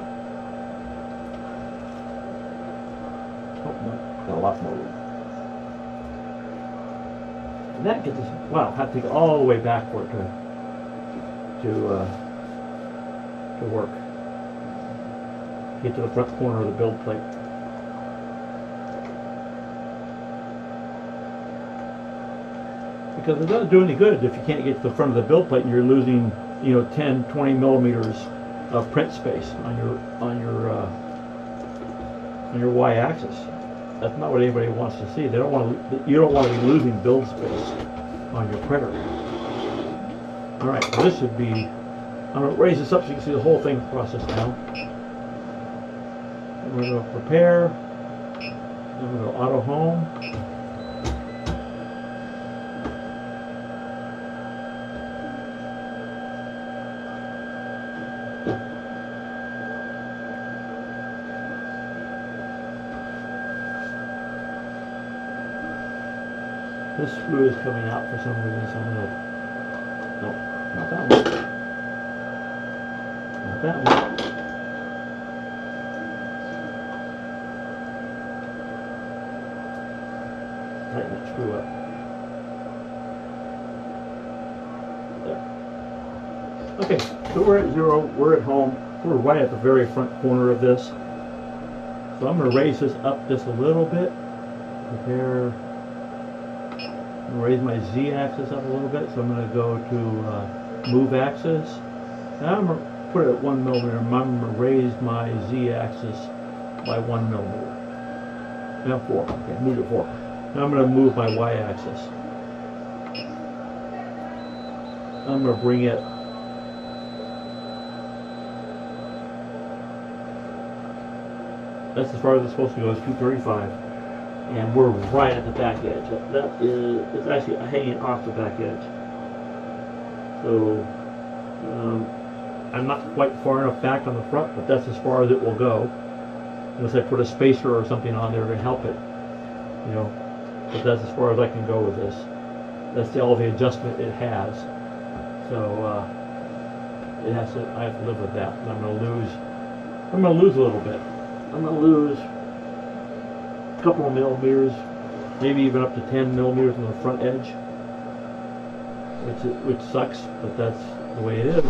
Oh, no, got a lot more room. And that gets us, wow, I have to go all the way back for it to work. Get to the front corner of the build plate. Because it doesn't do any good if you can't get to the front of the build plate and you're losing, 10, 20 millimeters of print space on your Y-axis. That's not what anybody wants to see. You don't want to be losing build space on your printer. All right, so this should be. I'm going to raise this up so you can see the whole thing process now. And we're going to prepare. Then we're going to auto home. This screw is coming out for some reason, so I'm going to... Nope, not that one. Not that one. Tighten that screw up. There. Okay, so we're at 0, we're at home. We're right at the very front corner of this. So I'm going to raise this up just a little bit. Prepare. I'm going to raise my Z-axis up a little bit. So I'm going to go to move axis. And I'm going to put it at 1 millimeter. I'm going to raise my Z-axis by 1 millimeter. Now 4. Okay, move it 4. Now I'm going to move my Y-axis. I'm going to bring it that's as far as it's supposed to go, is 235. And we're right at the back edge. That is, it's actually hanging off the back edge. So, I'm not quite far enough back on the front, but that's as far as it will go. Unless I put a spacer or something on there to help it, you know. But that's as far as I can go with this. That's all the adjustment it has. So, it has to, I have to live with that. And I'm going to lose a little bit. I'm going to lose a couple of millimeters, maybe even up to 10 millimeters on the front edge, which sucks, but that's the way it is.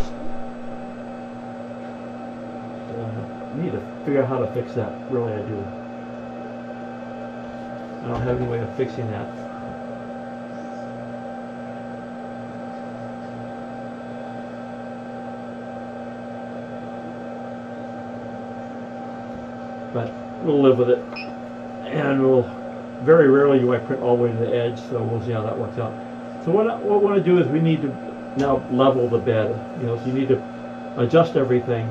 I need to figure out how to fix that. Really, I do. I don't have any way of fixing that. But we'll live with it, and very rarely do I print all the way to the edge, so we'll see how that works out. So what we want to do is we need to now level the bed, you know, so you need to adjust everything.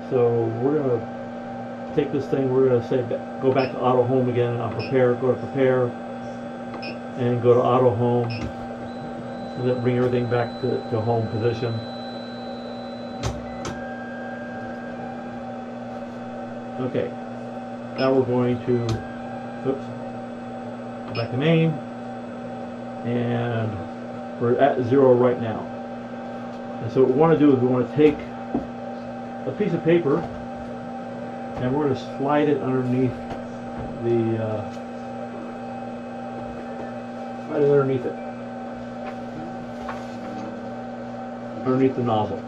So we're going to take this thing, we're going to say go back to auto home again, I'll prepare, go to prepare, and go to auto home, and then bring everything back to home position. Okay. Now we're going to, oops, go back to main, and we're at 0 right now. And so what we want to do is we want to take a piece of paper, and we're going to slide it underneath the, underneath the nozzle.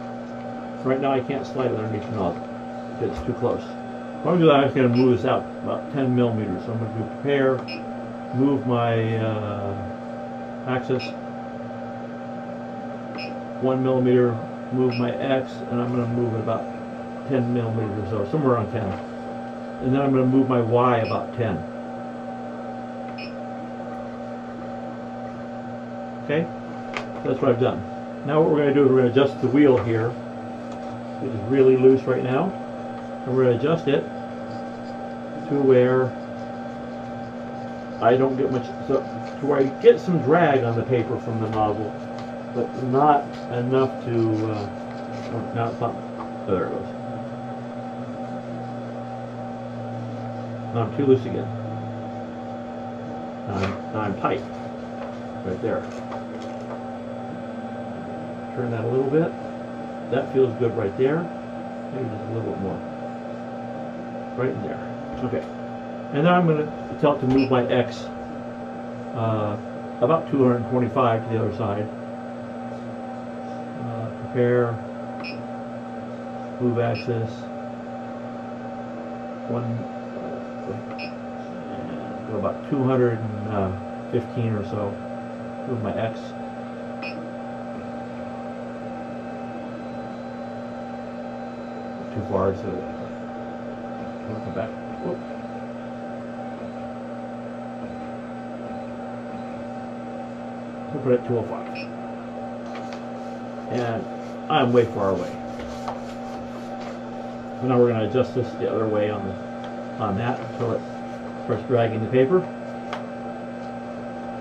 Right now I can't slide it underneath the nozzle because it's too close. What I'm going to move this out about 10 millimeters. So I'm going to do prepare, move my axis 1 millimeter, move my X, and I'm going to move it about 10 millimeters or so, somewhere around 10. And then I'm going to move my Y about 10. Okay? So that's what I've done. Now what we're going to do is we're going to adjust the wheel here. It is really loose right now. And we're going to adjust it to where I don't get much, so to where I get some drag on the paper from the nozzle, but not enough to, now it's not, oh, there it goes. Now I'm too loose again. Now I'm tight, right there. Turn that a little bit. That feels good right there. Maybe just a little bit more. Right in there. Okay. And then I'm going to tell it to move my X about 225 to the other side. Prepare. Move axis. And go about 215 or so. Move my X. Too far, so I'll come back. Whoop. We'll put it at 205. And I'm way far away. So now we're going to adjust this the other way on that until it starts dragging the paper.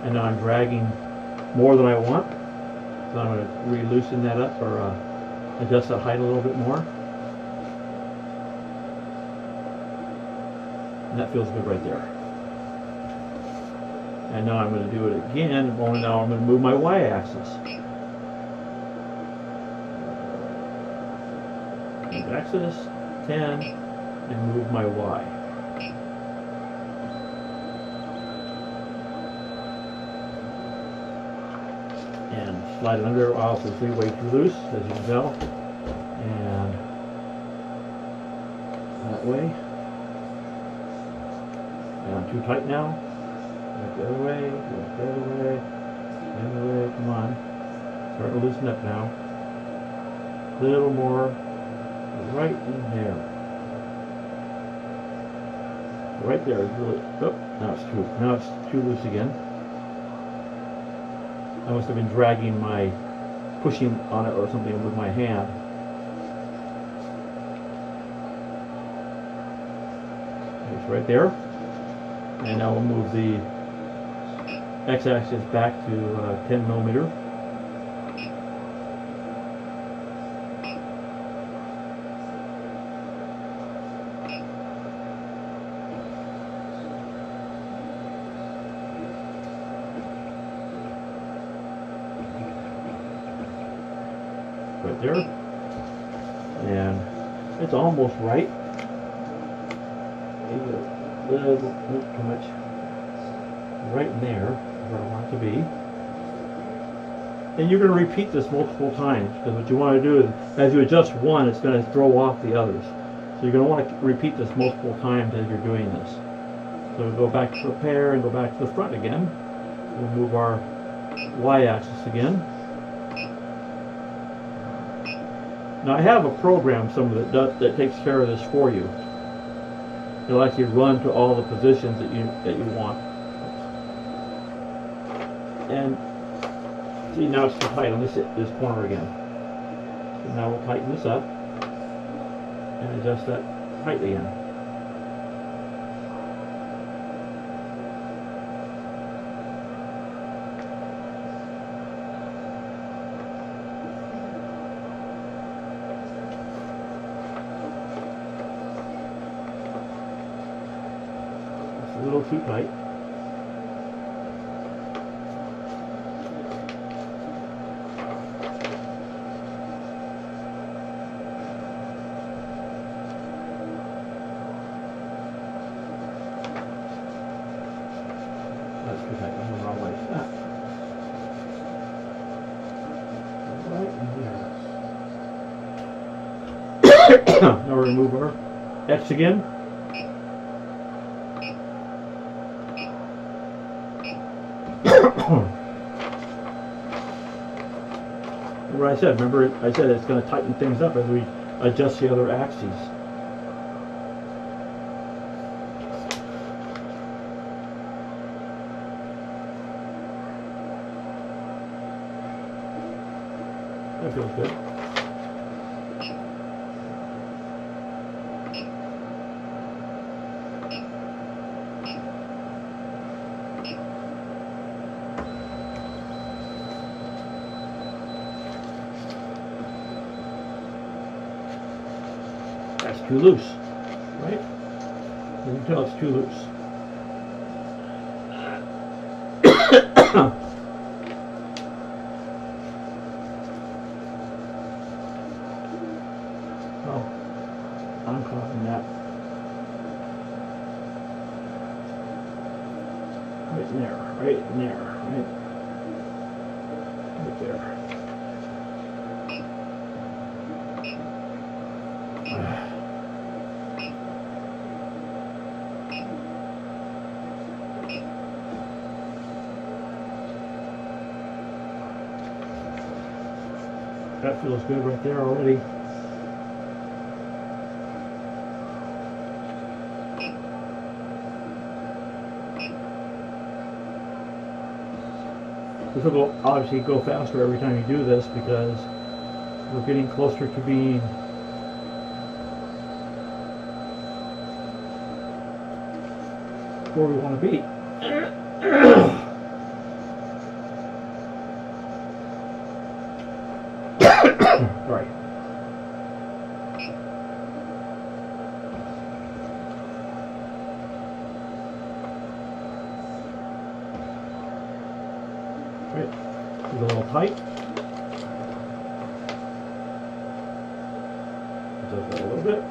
And now I'm dragging more than I want. So I'm going to re-loosen that up or adjust that height a little bit more. And that feels good right there. And now I'm going to do it again, only now I'm going to move my y-axis. Move axis, 10, and move my y. And slide it under, obviously way too loose, as you can tell. And that way. And I'm too tight now. Go the other way, go the other way, the other way, come on. Starting to loosen up now. A little more, right in there. Right there is really, oh, now it's too loose again. I must have been dragging pushing on it or something with my hand. It's right there. And now we'll move the x-axis back to 10 millimeter. Right there. And it's almost right. Maybe a little too much. Right in there, where I want it to be. And you're going to repeat this multiple times, because what you want to do is, as you adjust one, it's going to throw off the others. So you're going to want to repeat this multiple times as you're doing this. So we'll go back to prepare and go back to the front again. We'll move our y-axis again. Now I have a program that takes care of this for you. It'll actually run to all the positions that you want. And see, now it's too tight on this corner again. So now we'll tighten this up and adjust that tightly in. It's a little too tight. Now we'll remove our X again. What I said, remember I said it's going to tighten things up as we adjust the other axes. That feels good. That's too loose, right? You can tell it's too loose. Oh, I'm causing that. Right in there, right in there, right there. That feels good right there already. This will obviously go faster every time you do this because we're getting closer to being where we want to be. Sorry. tight. Just a little bit.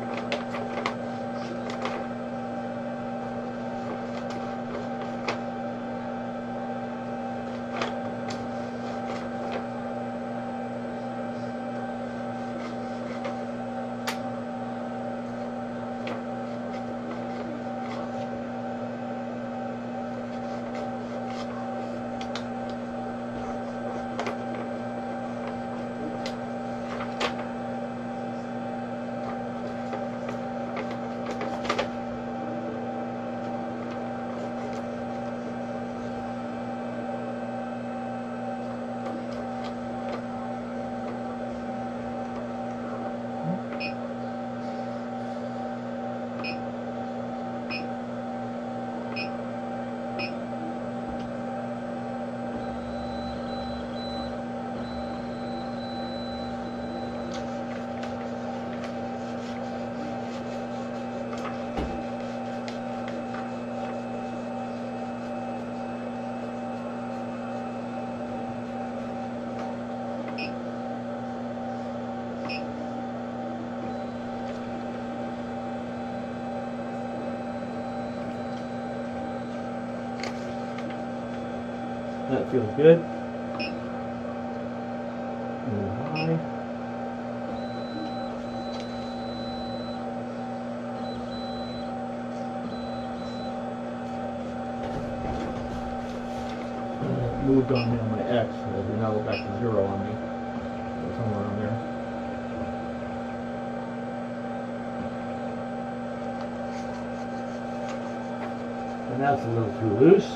That feels good. High. Moved on me on my X, so we now go back to 0 on me. So somewhere on there. And that's a little too loose.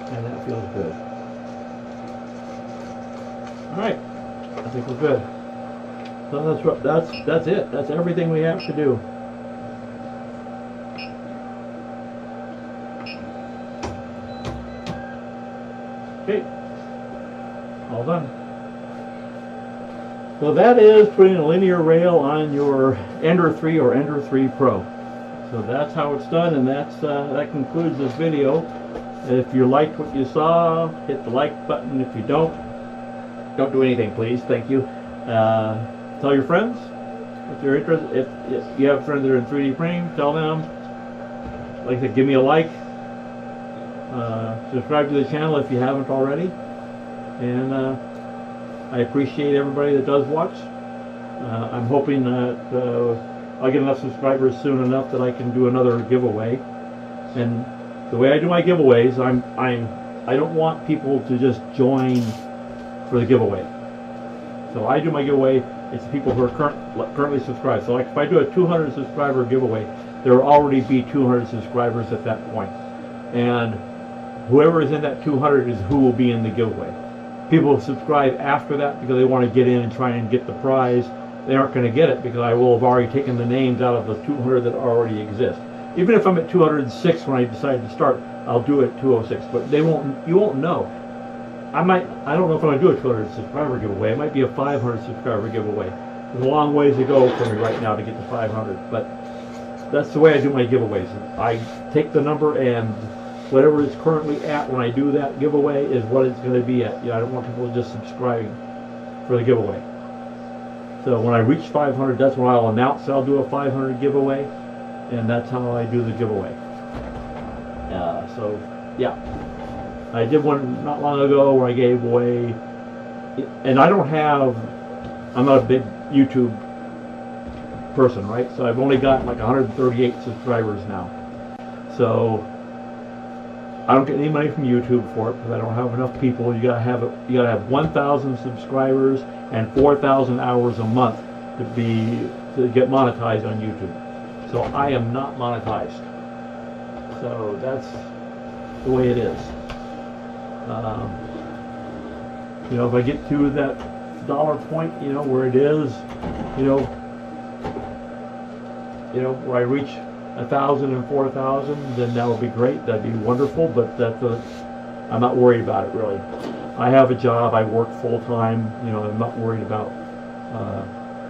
And that feels good. All right, I think we're good. So that's it. That's everything we have to do. Okay, all done. So that is putting a linear rail on your Ender 3 or Ender 3 Pro. So that's how it's done, and that concludes this video. If you liked what you saw, hit the like button. If you don't do anything, please. Thank you. Tell your friends if you're interested. If you have friends that are in 3D printing, tell them. Like I said, give me a like. Subscribe to the channel if you haven't already. And I appreciate everybody that does watch. I'm hoping that I'll get enough subscribers soon enough that I can do another giveaway. And the way I do my giveaways, I don't want people to just join for the giveaway. So I do my giveaway, it's people who are currently subscribed. So like if I do a 200 subscriber giveaway, there will already be 200 subscribers at that point. And whoever is in that 200 is who will be in the giveaway. People who subscribe after that because they want to get in and try and get the prize, they aren't going to get it because I will have already taken the names out of the 200 that already exist. Even if I'm at 206 when I decide to start, I'll do it at 206. But you won't know. I don't know if I'm going to do a 200 subscriber giveaway. It might be a 500 subscriber giveaway. There's a long ways to go for me right now to get to 500. But that's the way I do my giveaways. I take the number and whatever it's currently at when I do that giveaway is what it's going to be at. I don't want people just subscribing for the giveaway. So when I reach 500, that's when I'll announce I'll do a 500 giveaway. And that's how I do the giveaway. So yeah, I did one not long ago where I gave away, and I'm not a big YouTube person, right? So I've only got like 138 subscribers now. So I don't get any money from YouTube for it because I don't have enough people. You gotta have 1,000 subscribers and 4,000 hours a month to get monetized on YouTube. So I am not monetized. So that's the way it is. If I get to that dollar point, where it is, where I reach 1,000 and 4,000, then that would be great. That'd be wonderful. But I'm not worried about it really. I have a job. I work full time. I'm not worried about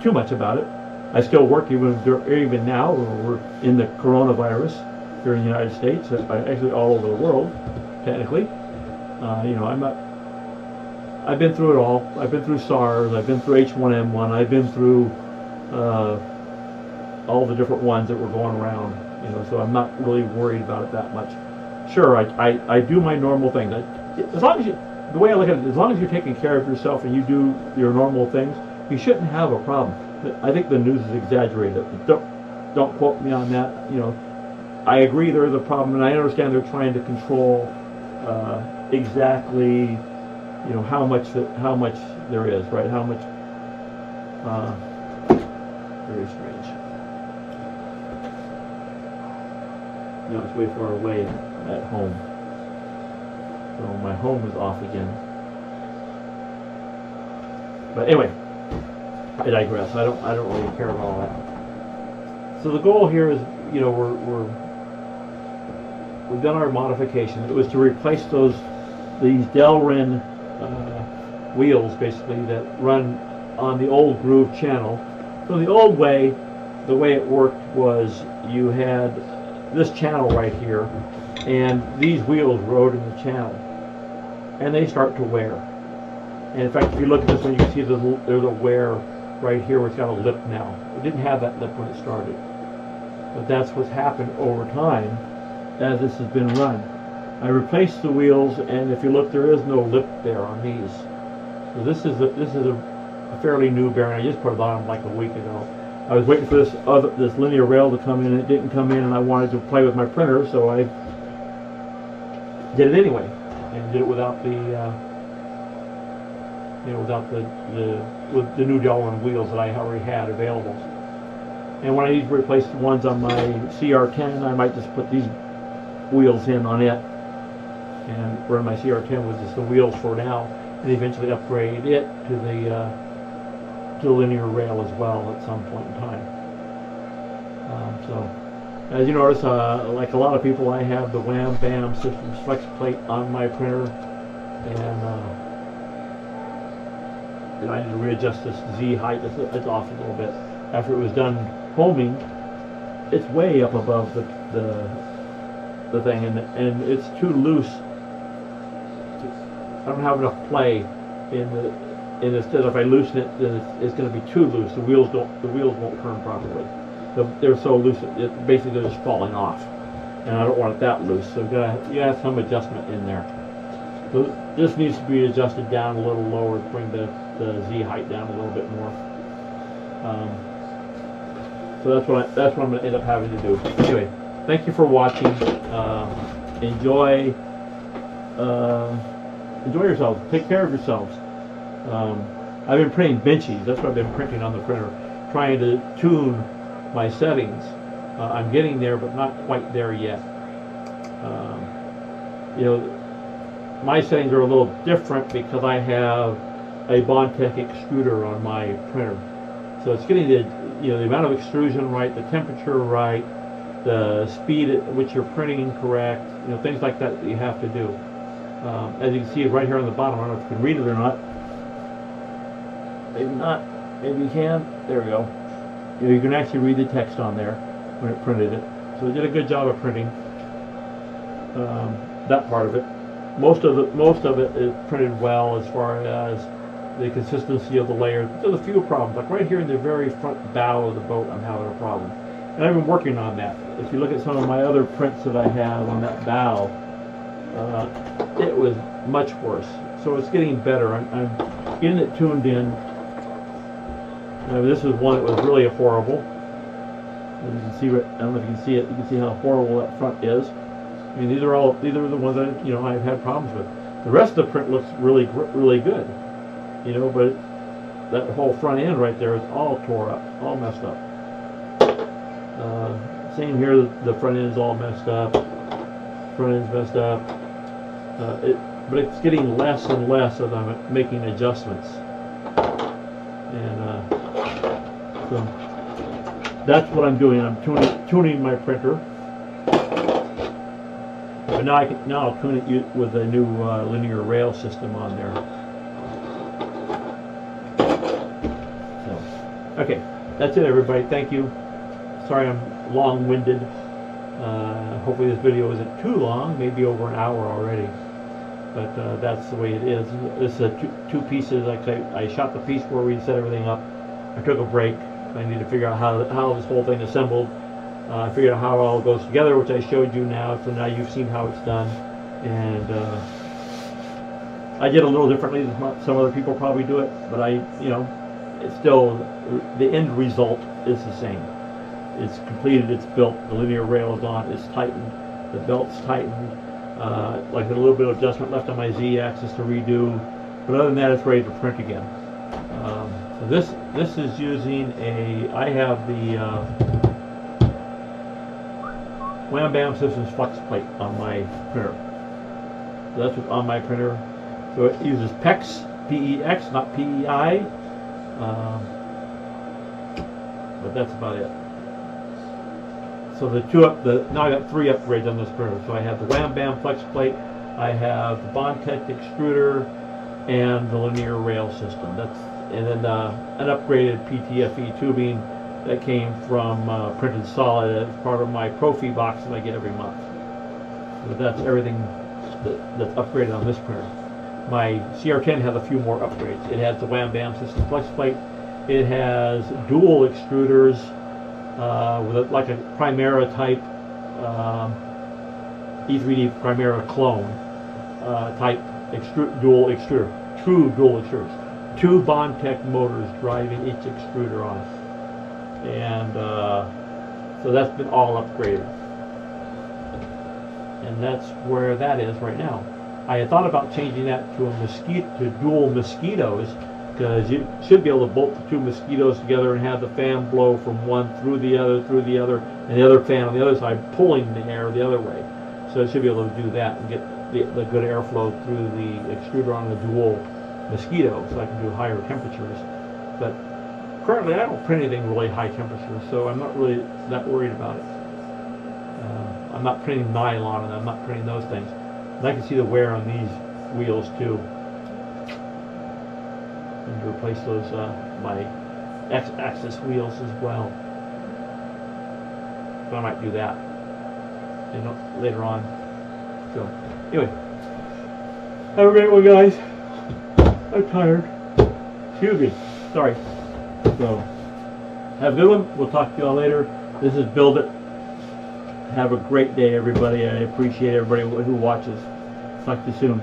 too much about it. I still work even now. We're in the coronavirus here in the United States, actually all over the world, technically. I'm not I've been through it all. I've been through SARS. I've been through H1N1. I've been through all the different ones that were going around. You know, so I'm not really worried about it that much. Sure, I do my normal things. As long as you, the way I look at it, as long as you're taking care of yourself and you do your normal things, you shouldn't have a problem. I think the news is exaggerated. Don't quote me on that. You know, I agree there is a problem, and I understand they're trying to control exactly, you know, how much there is, right? How much? Very strange. No, it's way far away at home. So my home is off again. But anyway, I digress. I don't really care about all that. So the goal here is, you know, we've done our modification. It was to replace these Delrin wheels, basically, that run on the old groove channel. So the old way, the way it worked was you had this channel right here, and these wheels rode in the channel, and they start to wear. And in fact, if you look at this one, you can see there's a wear right here where it's got a lip now. It didn't have that lip when it started, but that's what's happened over time as this has been run. I replaced the wheels, and if you look, there is no lip there on these. So this is a fairly new bearing. I just put it on like a week ago. I was waiting for this linear rail to come in, and it didn't come in, and I wanted to play with my printer, so I did it anyway, and did it without the with the new Delrin wheels that I already had available. And when I need to replace the ones on my CR10, I might just put these wheels in on it, and run my CR10 with just the wheels for now, and eventually upgrade it to the linear rail as well at some point in time. So, as you notice, like a lot of people, I have the Wham Bam Systems flex plate on my printer, and I need to readjust this Z height. It's off a little bit. After it was done homing, it's way up above the thing, and it's too loose. I don't have enough play in instead if I loosen it, then it's going to be too loose. The wheels won't turn properly. They're so loose, basically they're just falling off, and I don't want it that loose. So you have some adjustment in there. So this needs to be adjusted down a little lower to bring the Z height down a little bit more. So that's what I'm going to end up having to do. Anyway, thank you for watching. Enjoy yourselves. Take care of yourselves. I've been printing benchies. That's what I've been printing on the printer, trying to tune my settings. I'm getting there, but not quite there yet. You know, my settings are a little different because I have a Bondtech extruder on my printer. So it's getting the amount of extrusion right, the temperature right, the speed at which you're printing correct, things like that you have to do. As you can see right here on the bottom, I don't know if you can read it or not. Maybe not. Maybe you can. There we go. You can actually read the text on there when it printed it. So it did a good job of printing that part of it. Most of it is printed well as far as the consistency of the layers. There's a few problems. Like right here in the very front bow of the boat, I'm having a problem. And I've been working on that. If you look at some of my other prints that I have on that bow, it was much worse. So it's getting better. I'm getting it tuned in. This is one that was really horrible. As you can see, I don't know if you can see it. You can see how horrible that front is. I mean, these are the ones that I've had problems with. The rest of the print looks really good, but that whole front end right there is all tore up, all messed up. Same here, the front end is all messed up. Front end's messed up. But it's getting less and less as I'm making adjustments. And so that's what I'm doing. I'm tuning my printer. But now I'll tune it with a new linear rail system on there. So, okay, that's it, everybody. Thank you. Sorry I'm long-winded. Hopefully this video isn't too long, maybe over an hour already. but that's the way it is. This is two pieces. Like I shot the piece where we set everything up. I took a break. I need to figure out how this whole thing assembled. I figured out how it all goes together, which I showed you now. So now you've seen how it's done, and I did a little differently than some other people probably do it. But it's still the end result is the same. It's completed. It's built. The linear rail is on. It's tightened. The belt's tightened. Like a little bit of adjustment left on my Z-axis to redo, but other than that, it's ready to print again. So this is using I have the Wham Bam Systems flex plate on my printer. So that's what's on my printer. So it uses PEX, P-E-X, not P-E-I. But that's about it. So now I got 3 upgrades on this printer. So I have the Wham Bam flex plate, I have the Bondtech extruder, and the linear rail system. And then an upgraded PTFE tubing that came from Printed Solid as part of my Profi box that I get every month. So that's everything that's upgraded on this printer. My CR10 has a few more upgrades. It has the Wham Bam system flex plate. It has dual extruders. With like a Primera type E3D Primera clone type dual extruder, true dual extruders, 2 Bondtech motors driving each extruder on it, and so that's been all upgraded, and that's where that is right now. I had thought about changing that to dual mosquitoes, because you should be able to bolt the 2 mosquitoes together and have the fan blow from one through the other, and the other fan on the other side pulling the air the other way. So it should be able to do that and get the good airflow through the extruder on the dual mosquito, so I can do higher temperatures. But currently I don't print anything really high temperature, so I'm not really that worried about it. I'm not printing nylon, and I'm not printing those things. And I can see the wear on these wheels too. And to replace those my X-axis wheels as well. So I might do that later on. So anyway, have a great one, guys. I'm tired. Excuse me. Sorry. So have a good one. We'll talk to you all later. This is Build It. Have a great day, everybody. I appreciate everybody who watches. Talk to you soon.